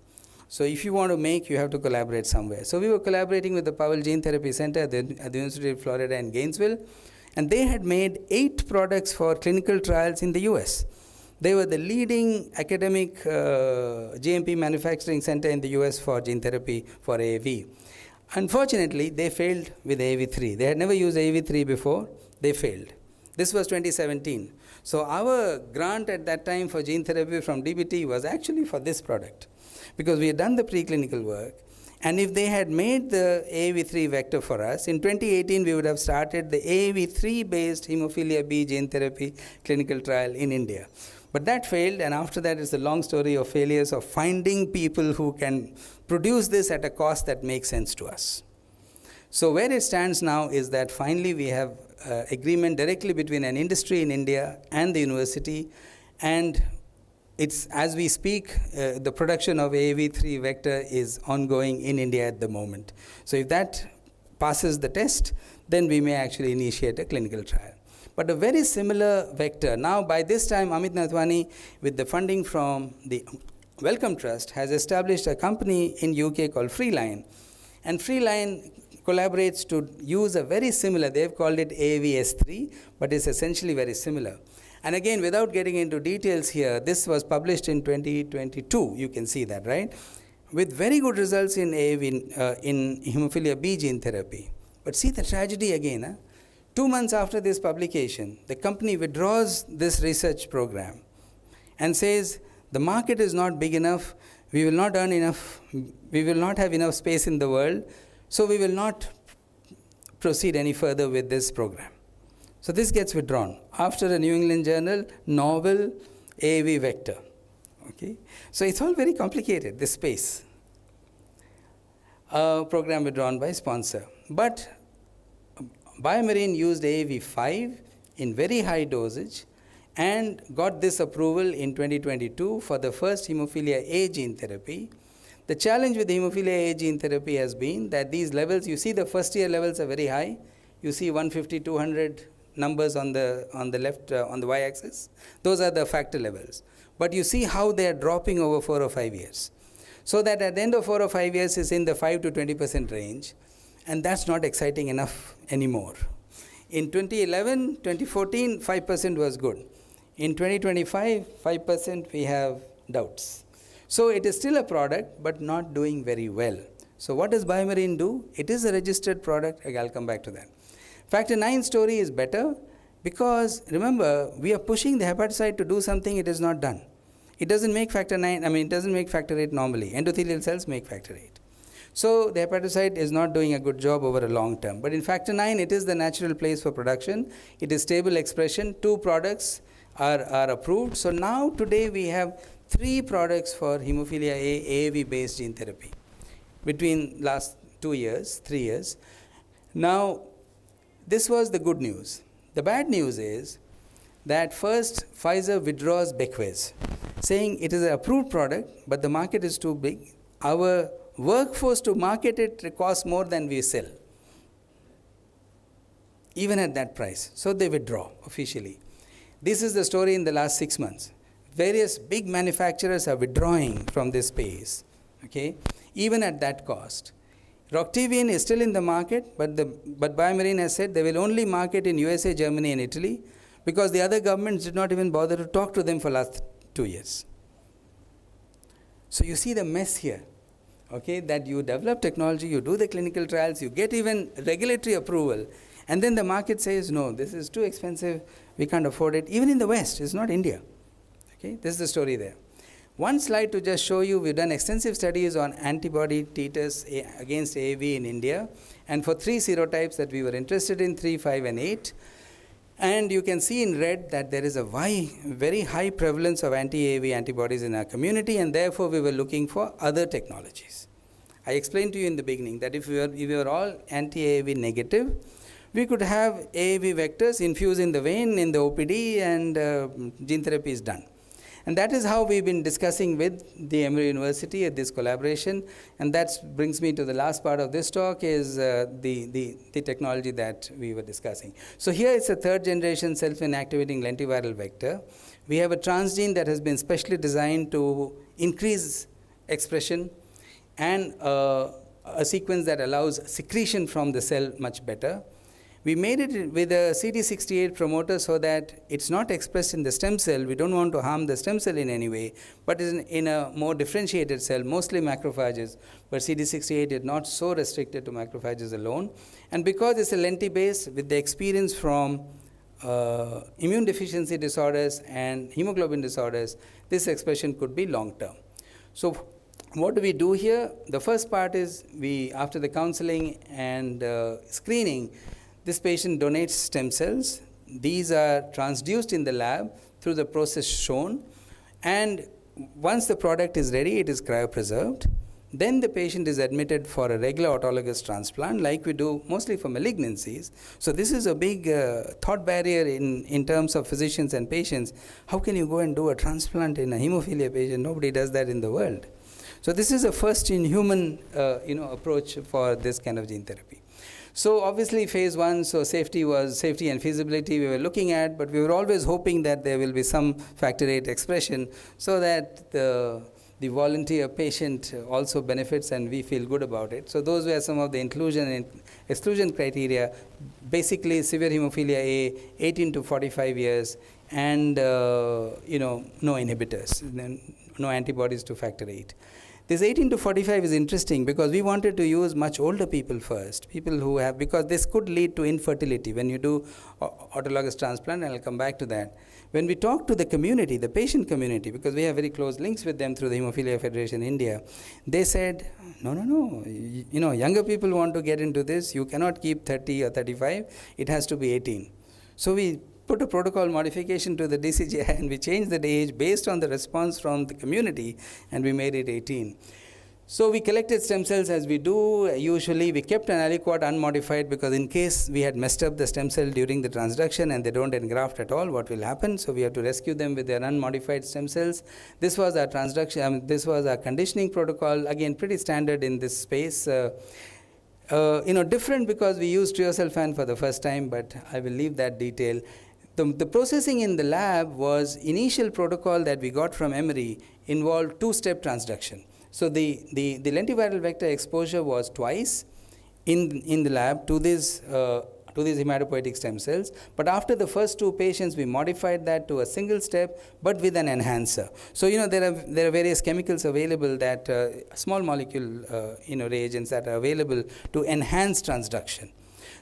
So if you want to make, you have to collaborate somewhere. So we were collaborating with the Powell Gene Therapy Center at the University of Florida in Gainesville. And they had made 8 products for clinical trials in the US. They were the leading academic GMP manufacturing center in the US for gene therapy for AAV. Unfortunately, they failed with AAV3. They had never used AAV3 before. They failed. This was 2017. So our grant at that time for gene therapy from DBT was actually for this product, because we had done the preclinical work. And if they had made the AAV3 vector for us, in 2018 we would have started the AAV3-based hemophilia B gene therapy clinical trial in India. But that failed, and after that is a long story of failures of finding people who can produce this at a cost that makes sense to us. So where it stands now is that finally we have agreement directly between an industry in India and the university, and it's, as we speak, the production of AAV3 vector is ongoing in India at the moment. So if that passes the test, then we may actually initiate a clinical trial. But a very similar vector. Now, by this time, Amit Nathwani, with the funding from the Wellcome Trust, has established a company in UK called Freeline. And Freeline collaborates to use a very similar, they've called it AAVS3, but it's essentially very similar. And again, without getting into details here, this was published in 2022. You can see that, right? With very good results in AAV, in hemophilia B gene therapy. But see the tragedy again, 2 months after this publication, the company withdraws this research program and says, the market is not big enough, we will not earn enough, we will not have enough space in the world, so we will not proceed any further with this program. So this gets withdrawn after a New England Journal novel AAV vector. Okay? So it's all very complicated, this space. Program withdrawn by sponsor. But Biomarine used AAV5 in very high dosage and got this approval in 2022 for the first hemophilia A gene therapy. The challenge with hemophilia A gene therapy has been that these levels, you see the first year levels are very high. You see 150, 200 numbers on the left, on the y-axis. Those are the factor levels. But you see how they are dropping over 4 or 5 years. So that at the end of 4 or 5 years is in the 5 to 20% range. And that's not exciting enough anymore. In 2011, 2014, 5% was good. In 2025, 5% we have doubts. So it is still a product, but not doing very well. So what does Biomarine do? It is a registered product. I'll come back to that. Factor 9 story is better because, remember, we are pushing the hepatocyte to do something it is not done. It doesn't make factor 9, it doesn't make factor 8 normally. Endothelial cells make factor 8. So the hepatocyte is not doing a good job over a long term. But in factor 9, it is the natural place for production. It is stable expression. 2 products are approved. So now today we have 3 products for hemophilia A AAV-based gene therapy between last 2 years, 3 years. Now, this was the good news. The bad news is that first Pfizer withdraws Bequez, saying it is an approved product, but the market is too big. Our workforce to market it costs more than we sell, even at that price. So they withdraw officially. This is the story in the last 6 months. Various big manufacturers are withdrawing from this space, okay, even at that cost. Roctavian is still in the market, but Biomarine has said they will only market in USA, Germany, and Italy. because the other governments did not even bother to talk to them for last 2 years. So you see the mess here, okay, that you develop technology, you do the clinical trials, you get even regulatory approval, and then the market says, no, this is too expensive, we can't afford it. Even in the West, it's not India. Okay, this is the story there. One slide to just show you, we've done extensive studies on antibody titers against AAV in India, and for 3 serotypes that we were interested in, 3, 5, and 8. And you can see in red that there is a very high prevalence of anti-AAV antibodies in our community, and therefore we were looking for other technologies. I explained to you in the beginning that if we were all anti-AAV negative, we could have AAV vectors infused in the vein, in the OPD, and gene therapy is done. And that is how we've been discussing with the Emory University at this collaboration. And that brings me to the last part of this talk, is the technology that we were discussing. So here is a 3rd generation self-inactivating lentiviral vector. We have a transgene that has been specially designed to increase expression, and a sequence that allows secretion from the cell much better. We made it with a CD68 promoter so that it's not expressed in the stem cell. We don't want to harm the stem cell in any way, but in a more differentiated cell, mostly macrophages, but CD68 is not so restricted to macrophages alone. And because it's a lenti-based, with the experience from immune deficiency disorders and hemoglobin disorders, this expression could be long-term. So what do we do here? The first part is after the counseling and screening, this patient donates stem cells. These are transduced in the lab through the process shown. And once the product is ready, it is cryopreserved. Then the patient is admitted for a regular autologous transplant, like we do mostly for malignancies. So this is a big thought barrier in terms of physicians and patients. How can you go and do a transplant in a hemophilia patient? Nobody does that in the world. So this is a first-in-human approach for this kind of gene therapy. So obviously phase 1, so safety and feasibility we were looking at, but we were always hoping that there will be some factor VIII expression so that the volunteer patient also benefits and we feel good about it. So those were some of the inclusion and exclusion criteria. Basically severe hemophilia A, 18 to 45 years, and no inhibitors, no antibodies to factor VIII. This 18 to 45 is interesting because we wanted to use much older people first, people who have, because this could lead to infertility when you do autologous transplant, and I'll come back to that. When we talk to the community, the patient community, because we have very close links with them through the Hemophilia Federation India, they said, no, younger people want to get into this, you cannot keep 30 or 35, it has to be 18. So we put a protocol modification to the DCGI and we changed the age based on the response from the community, and we made it 18. So we collected stem cells as we do. Usually we kept an aliquot unmodified because in case we had messed up the stem cell during the transduction and they don't engraft at all, what will happen? So we have to rescue them with their unmodified stem cells. This was our transduction, this was our conditioning protocol, again pretty standard in this space. Different because we used triosulfan for the first time, but I will leave that detail. The processing in the lab was initial protocol that we got from Emory involved 2-step transduction. So the lentiviral vector exposure was twice in the lab to these hematopoietic stem cells. But after the first 2 patients, we modified that to a single step, but with an enhancer. So there are various chemicals available that small molecule reagents that are available to enhance transduction.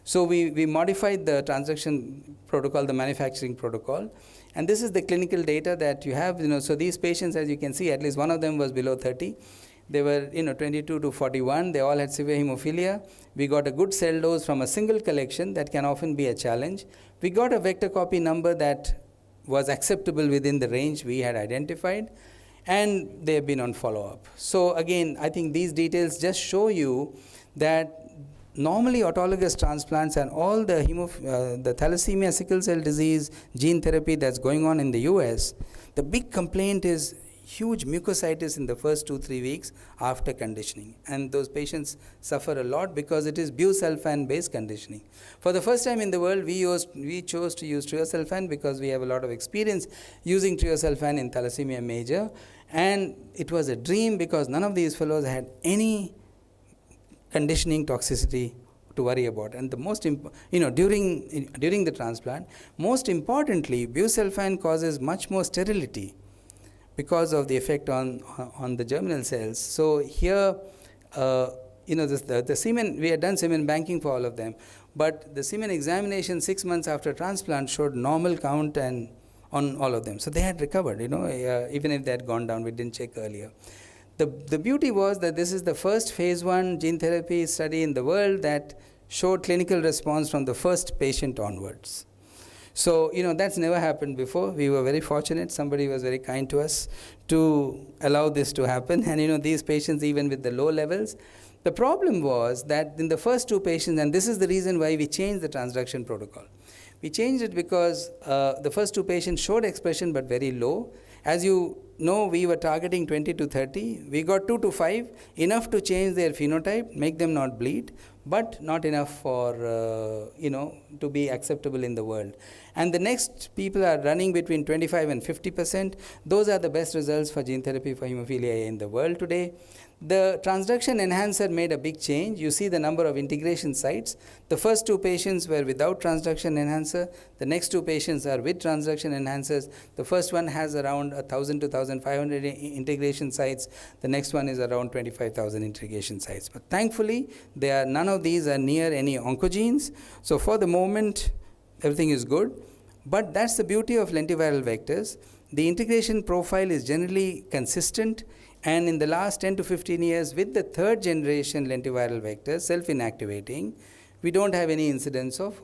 So we modified the transduction protocol, the manufacturing protocol, and this is the clinical data that you have. So these patients, as you can see, at least one of them was below 30. They were 22 to 41. They all had severe hemophilia. We got a good cell dose from a single collection that can often be a challenge. We got a vector copy number that was acceptable within the range we had identified, and they have been on follow-up. So again, I think these details just show you that normally autologous transplants and all the thalassemia, sickle cell disease, gene therapy that's going on in the US, the big complaint is huge mucositis in the first 2-3 weeks after conditioning. And those patients suffer a lot because it is busulfan-based conditioning. For the first time in the world, we chose to use triosulfan because we have a lot of experience using triosulfan in thalassemia major. And it was a dream because none of these fellows had any conditioning toxicity to worry about. And the most, during the transplant, most importantly, busulfan causes much more sterility because of the effect on the germinal cells. So here, the semen, we had done semen banking for all of them, but the semen examination 6 months after transplant showed normal count and on all of them. So they had recovered, even if they had gone down, we didn't check earlier. The beauty was that this is the first phase 1 gene therapy study in the world that showed clinical response from the first patient onwards. So, that's never happened before. We were very fortunate. Somebody was very kind to us to allow this to happen. And, these patients, even with the low levels, the problem was that in the first 2 patients, and this is the reason why we changed the transduction protocol. We changed it because the first 2 patients showed expression but very low. As you know, we were targeting 20 to 30. We got 2 to 5, enough to change their phenotype, make them not bleed, but not enough for, to be acceptable in the world. And the next people are running between 25 and 50%. Those are the best results for gene therapy for hemophilia A in the world today. The transduction enhancer made a big change. You see the number of integration sites. The first 2 patients were without transduction enhancer. The next 2 patients are with transduction enhancers. The first one has around 1,000 to 1,500 integration sites. The next one is around 25,000 integration sites. But thankfully, none of these are near any oncogenes. So for the moment, everything is good. But that's the beauty of lentiviral vectors. The integration profile is generally consistent. And in the last 10 to 15 years, with the 3rd generation lentiviral vectors, self-inactivating, we don't have any incidence of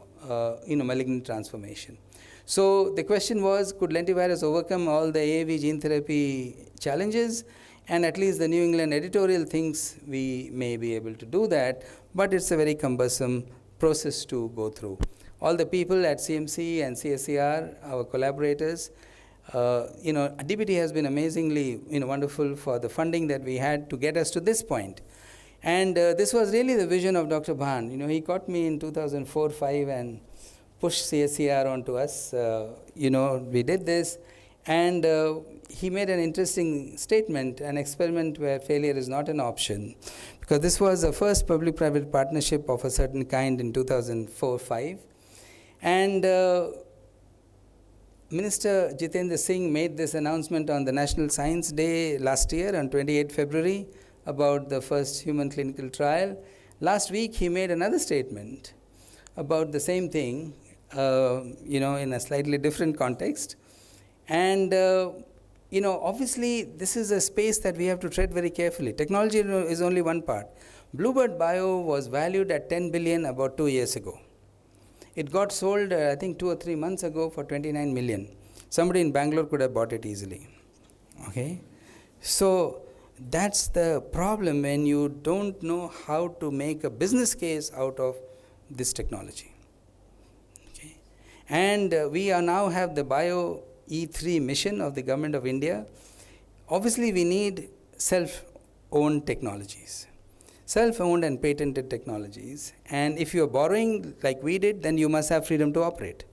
malignant transformation. So the question was, could lentivirus overcome all the AAV gene therapy challenges? And at least the New England editorial thinks we may be able to do that, but it's a very cumbersome process to go through. All the people at CMC and CSCR, our collaborators, DBT has been amazingly wonderful for the funding that we had to get us to this point. And this was really the vision of Dr. Bhan. He caught me in 2004-05 and pushed CSCR onto us. We did this, and he made an interesting statement, an experiment where failure is not an option, because this was the first public-private partnership of a certain kind in 2004-05. And Minister Jitendra Singh made this announcement on the National Science Day last year on 28 February about the first human clinical trial. Last week he made another statement about the same thing, in a slightly different context. And, obviously this is a space that we have to tread very carefully. Technology is only one part. Bluebird Bio was valued at 10 billion about 2 years ago. It got sold, I think 2 or 3 months ago for 29 million. Somebody in Bangalore could have bought it easily. Okay? So that's the problem when you don't know how to make a business case out of this technology. Okay? And we now have the Bio E3 mission of the Government of India. Obviously, we need self-owned technologies. Self-owned and patented technologies, and if you're borrowing like we did, then you must have freedom to operate.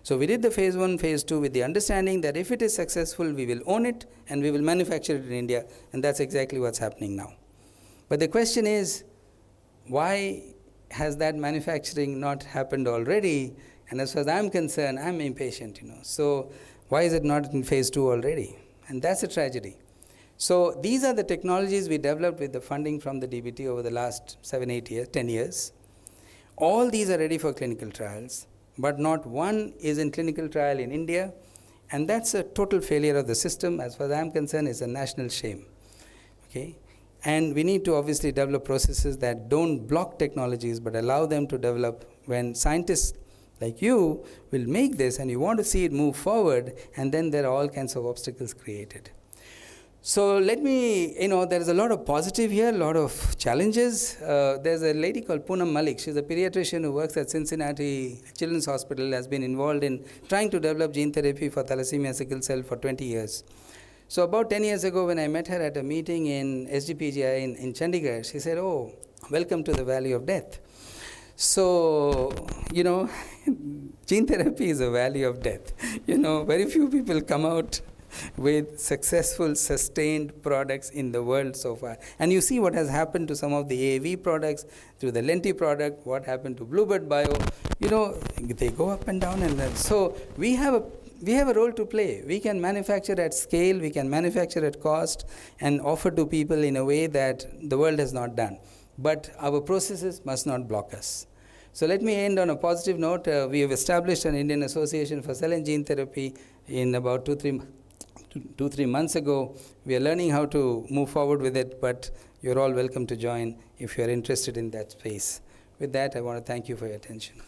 So we did the phase 1, phase 2 with the understanding that if it is successful, we will own it and we will manufacture it in India, and that's exactly what's happening now. But the question is, why has that manufacturing not happened already? And as far as I'm concerned, I'm impatient, So why is it not in phase 2 already? And that's a tragedy. So these are the technologies we developed with the funding from the DBT over the last 7, 8 years, 10 years. All these are ready for clinical trials, but not one is in clinical trial in India. And that's a total failure of the system. As far as I'm concerned, it's a national shame. Okay? And we need to obviously develop processes that don't block technologies, but allow them to develop. When scientists like you will make this and you want to see it move forward, and then there are all kinds of obstacles created. So let me, there is a lot of positive here, a lot of challenges. There's a lady called Poonam Malik. She's a pediatrician who works at Cincinnati Children's Hospital, has been involved in trying to develop gene therapy for thalassemia sickle cell for 20 years. So about 10 years ago, when I met her at a meeting in SGPGI in Chandigarh, she said, "Oh, welcome to the Valley of Death." So, gene therapy is a valley of death. Very few people come out with successful, sustained products in the world so far. And you see what has happened to some of the AAV products, to the Lenti product, what happened to Bluebird Bio. You know, they go up and down. And then. So we have a role to play. We can manufacture at scale, we can manufacture at cost, and offer to people in a way that the world has not done. But our processes must not block us. So let me end on a positive note. We have established an Indian Association for Cell and Gene Therapy in about 2-3 months ago. We are learning how to move forward with it, but you're all welcome to join if you're interested in that space. With that, I want to thank you for your attention.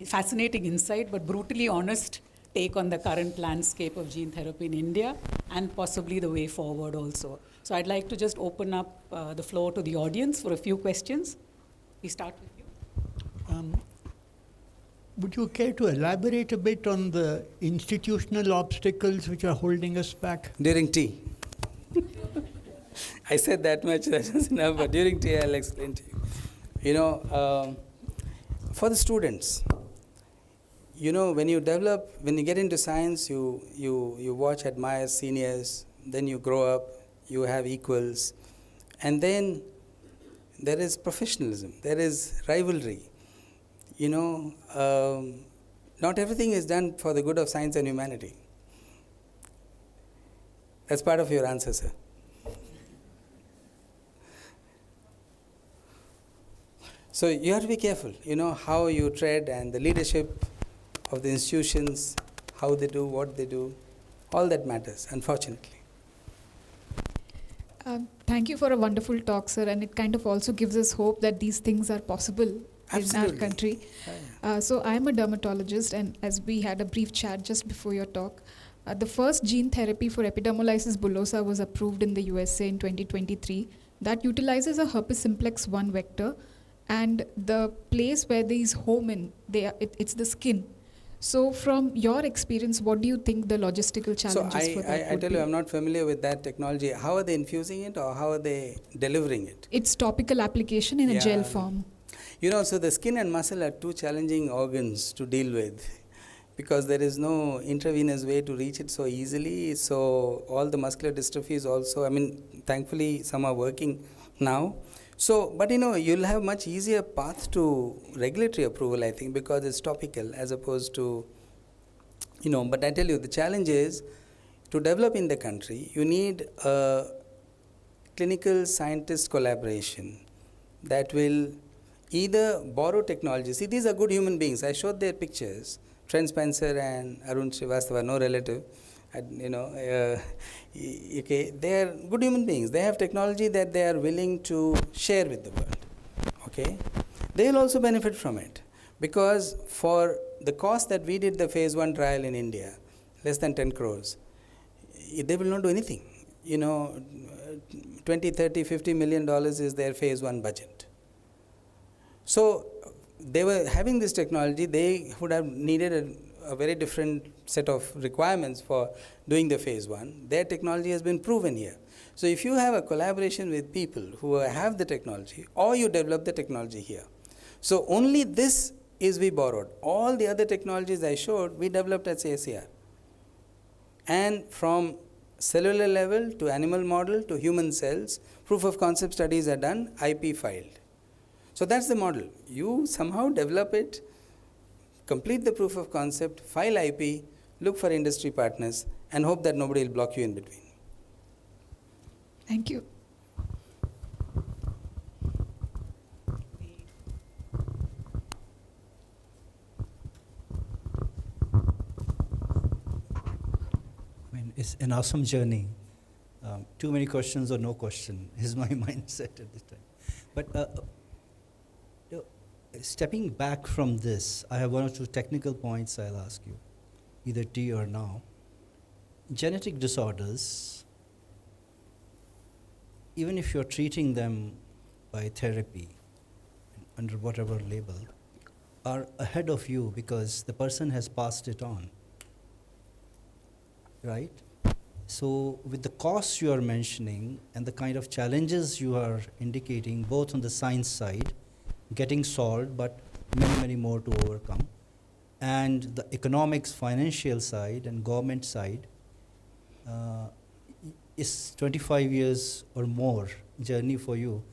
Fascinating insight, but brutally honest take on the current landscape of gene therapy in India and possibly the way forward also. So I'd like to just open up the floor to the audience for a few questions. We start with you. Would you care to elaborate a bit on the institutional obstacles which are holding us back? During tea. I said that much, that was enough, but during tea I'll explain to you. You know, for the students, you know, when you get into science, you watch, admire seniors, then you grow up, you have equals, and then there is professionalism, there is rivalry. You know, not everything is done for the good of science and humanity. That's part of your answer, sir. So you have to be careful, you know, how you tread, and the leadership of the institutions, how they do, what they do, all that matters, unfortunately. Thank you for a wonderful talk, sir, and it kind of also gives us hope that these things are possible in our country. So I'm a dermatologist, and as we had a brief chat just before your talk, the first gene therapy for epidermolysis bullosa was approved in the USA in 2023. That utilizes a herpes simplex 1 vector, and the place where these home in, it's the skin. So from your experience, what do you think the logistical challenges for that I tell you, I'm not familiar with that technology. How are they infusing it, or how are they delivering it? It's topical application in a gel form. You know, so the skin and muscle are two challenging organs to deal with, because there is no intravenous way to reach it so easily. So all the muscular dystrophies also, I mean, thankfully some are working now. So, but you know, you'll have much easier path to regulatory approval, I think, because it's topical as opposed to, you know, but I tell you, the challenge is to develop in the country, you need a clinical scientist collaboration that will either borrow technology. See, these are good human beings. I showed their pictures, Trent Spencer and Arun Srivastava, no relative. You know, okay, they are good human beings. They have technology that they are willing to share with the world. Okay, they will also benefit from it, because for the cost that we did the phase 1 trial in India, less than 10 crores, they will not do anything. You know, 20, 30, 50 million dollars is their phase 1 budget. So they were having this technology. They would have needed a very different set of requirements for doing the phase 1. Their technology has been proven here. So if you have a collaboration with people who have the technology, or you develop the technology here. So only this is we borrowed. All the other technologies I showed, we developed at CSIR. And from cellular level to animal model to human cells, proof of concept studies are done, IP filed. So that's the model. You somehow develop it, complete the proof of concept, file IP, look for industry partners, and hope that nobody will block you in between. Thank you. I mean, it's an awesome journey. Too many questions or no question is my mindset at this time. But stepping back from this, I have 1 or 2 technical points I'll ask you, either T or now. Genetic disorders, even if you're treating them by therapy, under whatever label, are ahead of you because the person has passed it on, right? So with the costs you are mentioning and the kind of challenges you are indicating, both on the science side getting solved, but many, many more to overcome. And the economics, financial side and government side is 25 years or more journey for you.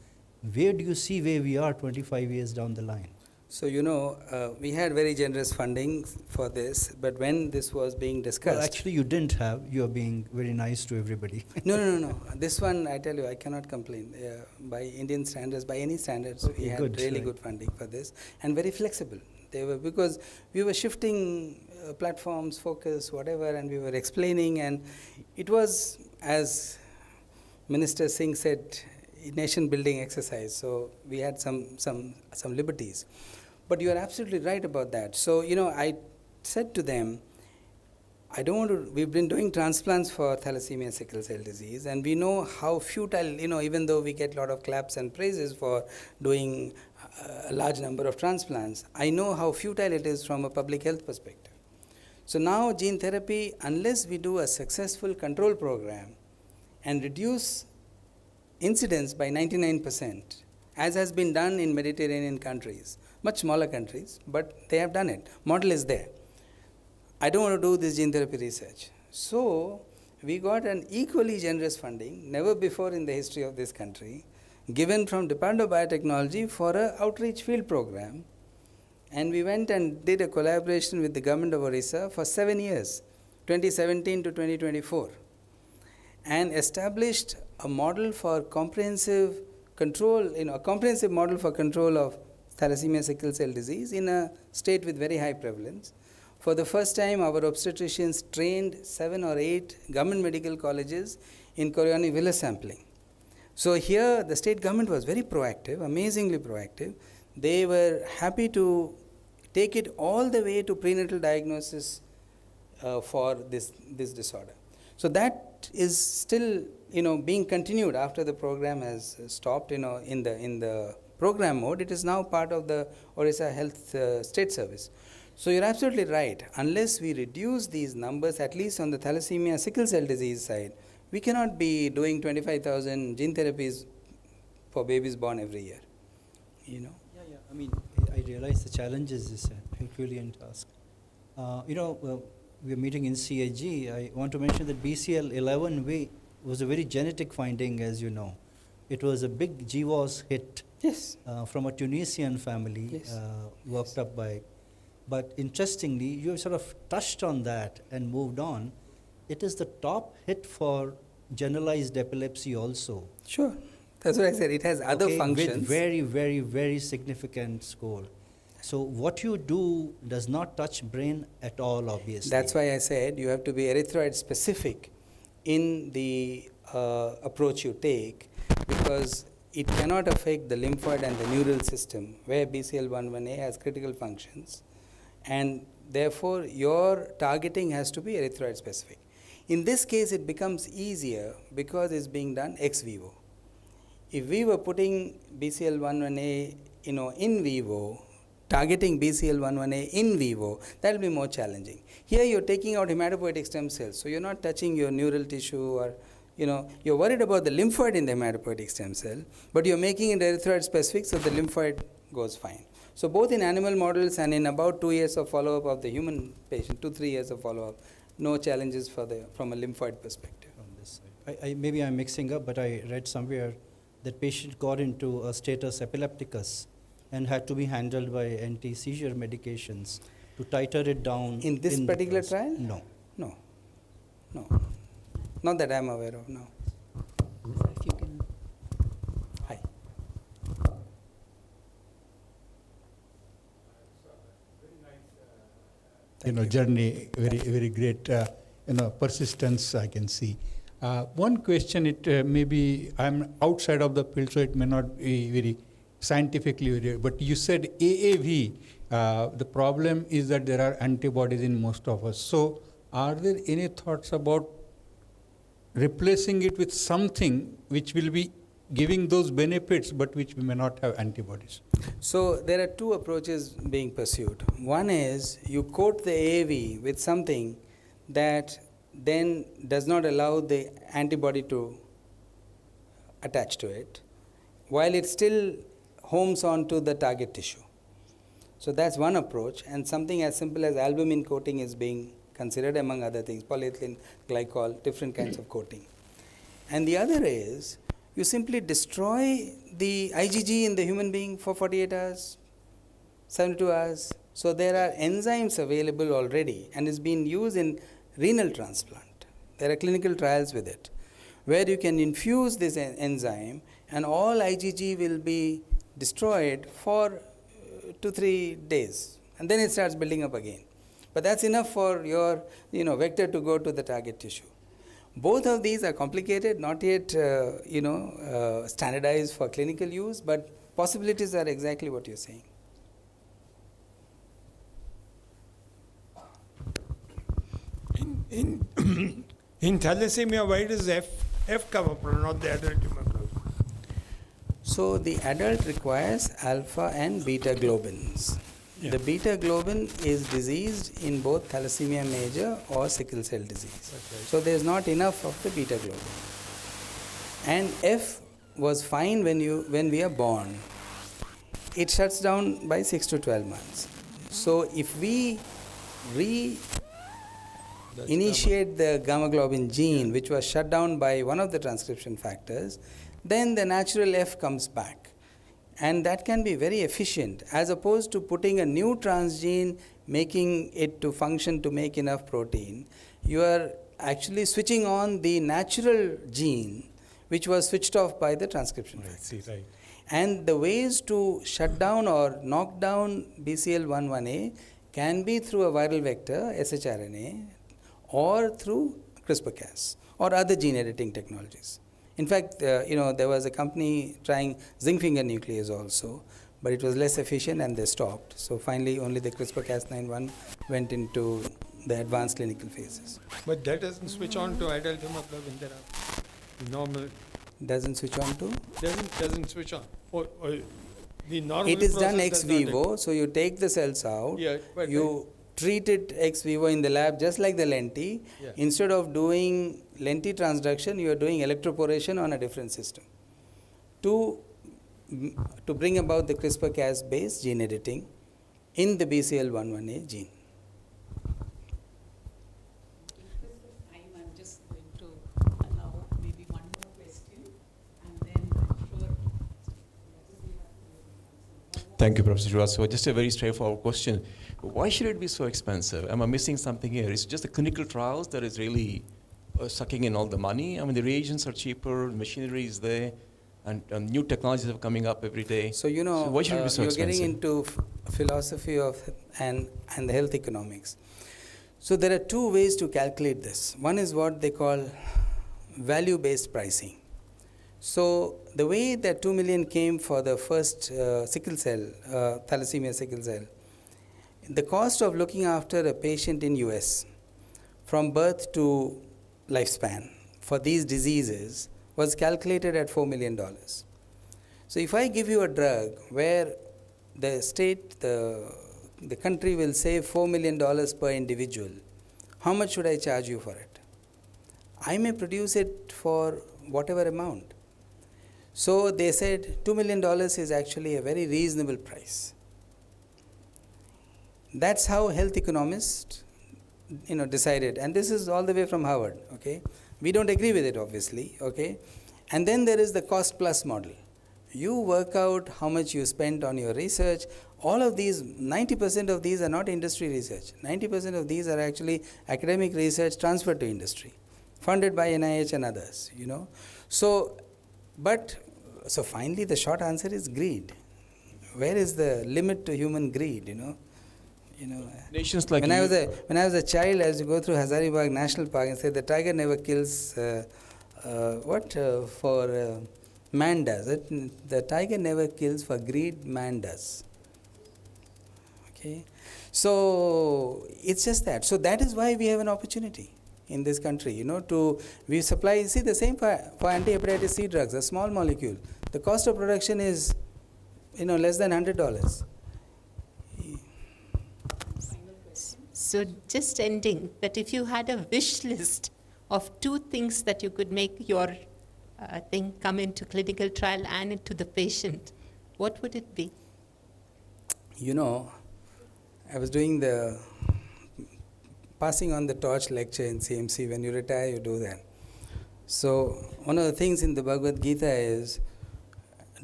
Where do you see where we are 25 years down the line? So, we had very generous funding for this, but when this was being discussed... Well, actually, you didn't have. You are being very nice to everybody. No. This one, I tell you, I cannot complain. By Indian standards, by any standards, we had really good funding for this, and very flexible. They were, because we were shifting platforms, focus, whatever, and we were explaining, and it was, as Minister Singh said, a nation-building exercise. So we had some liberties. But you are absolutely right about that. So, I said to them, I don't want to, we've been doing transplants for thalassemia, sickle cell disease, and we know how futile, even though we get a lot of claps and praises for doing a large number of transplants, I know how futile it is from a public health perspective. So now gene therapy, unless we do a successful control program and reduce incidence by 99%, as has been done in Mediterranean countries, much smaller countries, but they have done it. Model is there. I don't want to do this gene therapy research. So we got an equally generous funding, never before in the history of this country, given from Department of Biotechnology for an outreach field program. And we went and did a collaboration with the government of Orissa for 7 years, 2017 to 2024, and established a model for comprehensive control, a comprehensive model for control of thalassemia, sickle cell disease in a state with very high prevalence. For the first time, our obstetricians trained 7 or 8 government medical colleges in chorionic villus sampling. So here, the state government was very proactive, amazingly proactive. They were happy to take it all the way to prenatal diagnosis for this disorder. So that is still, being continued after the program has stopped, in the program mode. It is now part of the Orissa Health State Service. So you're absolutely right. Unless we reduce these numbers, at least on the thalassemia, sickle cell disease side, we cannot be doing 25,000 gene therapies for babies born every year. Yeah. I mean, I realize the challenges is a Herculean task. We're meeting in CHG. I want to mention that BCL11 was a very genetic finding, as you know. It was a big GWAS hit. Yes. From a Tunisian family, yes. Worked up by. But interestingly, you sort of touched on that and moved on. It is the top hit for generalized epilepsy also. Sure. That's what I said. It has other functions. With very, very, very significant score. So what you do does not touch brain at all, obviously. That's why I said you have to be erythroid specific in the approach you take, because it cannot affect the lymphoid and the neural system, where BCL11A has critical functions, and therefore your targeting has to be erythroid specific. In this case, it becomes easier because it's being done ex vivo. If we were putting BCL11A, in vivo, targeting BCL11A in vivo, that will be more challenging. Here you're taking out hematopoietic stem cells, so you're not touching your neural tissue, or you're worried about the lymphoid in the hematopoietic stem cell, but you're making it erythroid specific, so the lymphoid goes fine. So both in animal models and in about 2 years of follow-up of the human patient, 2-3 years of follow-up, no challenges from a lymphoid perspective. From this side. Maybe I'm mixing up, but I read somewhere that patient got into a status epilepticus and had to be handled by anti-seizure medications to titrate it down. In this particular trial? No. Not that I'm aware of, no. If you can. Hi. Journey, very, very great, persistence I can see. One question, maybe I'm outside of the field, so it may not be very scientifically, but you said AAV, the problem is that there are antibodies in most of us. So are there any thoughts about replacing it with something which will be giving those benefits but which may not have antibodies? So there are 2 approaches being pursued. One is you coat the AAV with something that then does not allow the antibody to attach to it, while it still homes onto the target tissue. So that's one approach, and something as simple as albumin coating is being considered, among other things, polyethylene glycol, different kinds of coating. And the other is, you simply destroy the IgG in the human being for 48 hours, 72 hours. So there are enzymes available already, and it's been used in renal transplant. There are clinical trials with it, where you can infuse this enzyme and all IgG will be destroyed for 2-3 days, and then it starts building up again. But that's enough for your vector to go to the target tissue. Both of these are complicated, not yet standardized for clinical use, but possibilities are exactly what you're saying. In thalassemia, why does F come up, not the adult hemoglobin? So the adult requires alpha and beta globins. Yeah. The beta globin is diseased in both thalassemia major or sickle cell disease. Okay. So there is not enough of the beta globin. And F was fine when we are born. It shuts down by 6 to 12 months. So if we initiate the gamma globin gene, which was shut down by one of the transcription factors, then the natural F comes back. And that can be very efficient, as opposed to putting a new transgene, making it to function to make enough protein. You are actually switching on the natural gene, which was switched off by the transcription factors. Right. And the ways to shut down or knock down BCL11A can be through a viral vector, shRNA, or through CRISPR-Cas or other gene editing technologies. In fact, there was a company trying zinc finger nuclease also, but it was less efficient and they stopped. So finally, only the CRISPR-Cas9-1 went into the advanced clinical phases. But that doesn't switch on to adult hemoglobin. There are normal. Doesn't switch on to? Doesn't switch on. Or the normal. It is done process ex does not vivo, so you take the cells out. Yeah, but you treat it ex vivo in the lab, just like the lenti. Yeah. Instead of doing lenti transduction, you are doing electroporation on a different system to bring about the CRISPR-Cas based gene editing in the BCL11A gene. I'm just going to allow maybe one more question, and then I'm sure. Thank you, Professor Srivastava. Just a very straightforward question. Why should it be so expensive? Am I missing something here? Is it just the clinical trials that is really sucking in all the money? I mean, the reagents are cheaper, the machinery is there, and new technologies are coming up every day. So, why should it be so you're expensive? getting into philosophy of and the health economics. So there are two ways to calculate this. One is what they call value-based pricing. So the way that 2 million came for the first sickle cell, thalassemia sickle cell, the cost of looking after a patient in US from birth to lifespan for these diseases was calculated at $4 million. So if I give you a drug where the state, the country will save $4 million per individual, how much should I charge you for it? I may produce it for whatever amount. So they said $2 million is actually a very reasonable price. That's how health economists decided, and this is all the way from Harvard. Okay, we don't agree with it, obviously. Okay, and then there is the cost plus model. You work out how much you spend on your research. All of these, 90% of these are not industry research. 90% of these are actually academic research transferred to industry, funded by NIH and others. So finally the short answer is greed. Where is the limit to human greed? Nations like when I was a child, I used to go through Hazaribagh National Park and say the tiger never kills for man does. The tiger never kills for greed, man does. Okay, so it's just that. So that is why we have an opportunity in this country, we supply. See, the same for anti-hepatitis C drugs, a small molecule. The cost of production is, less than $100. So just ending, that if you had a wish list of 2 things that you could make your thing come into clinical trial and into the patient, what would it be? You know, I was doing the passing on the torch lecture in CMC. When you retire, you do that. So one of the things in the Bhagavad Gita is,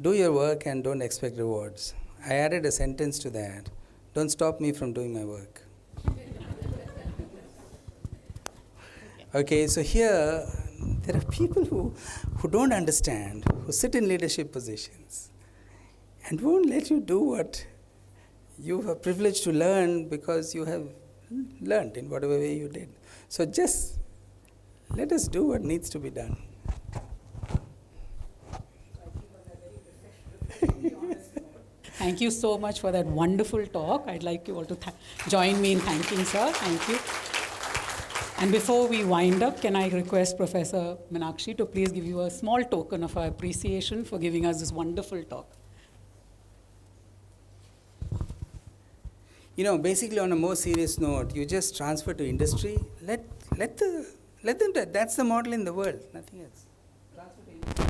do your work and don't expect rewards. I added a sentence to that. Don't stop me from doing my work. Okay, so here there are people who don't understand, who sit in leadership positions and won't let you do what you are privileged to learn because you have learned in whatever way you did. So just let us do what needs to be done. Thank you so much for that wonderful talk. I'd like you all to join me in thanking sir. Thank you. And before we wind up, can I request Professor Meenakshi to please give you a small token of our appreciation for giving us this wonderful talk. You know, basically on a more serious note, you just transfer to industry. Let them. That's the model in the world. Nothing else. Transfer to industry.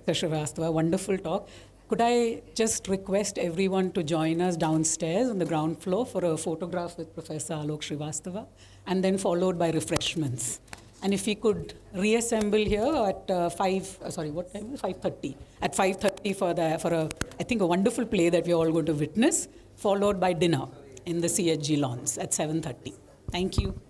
Professor Srivastava, wonderful talk. Could I just request everyone to join us downstairs on the ground floor for a photograph with Professor ALOK Srivastava, and then followed by refreshments. And if we could reassemble here at 5:30. At 5:30 for I think a wonderful play that we're all going to witness, followed by dinner in the CHG lawns at 7:30. Thank you.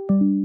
you.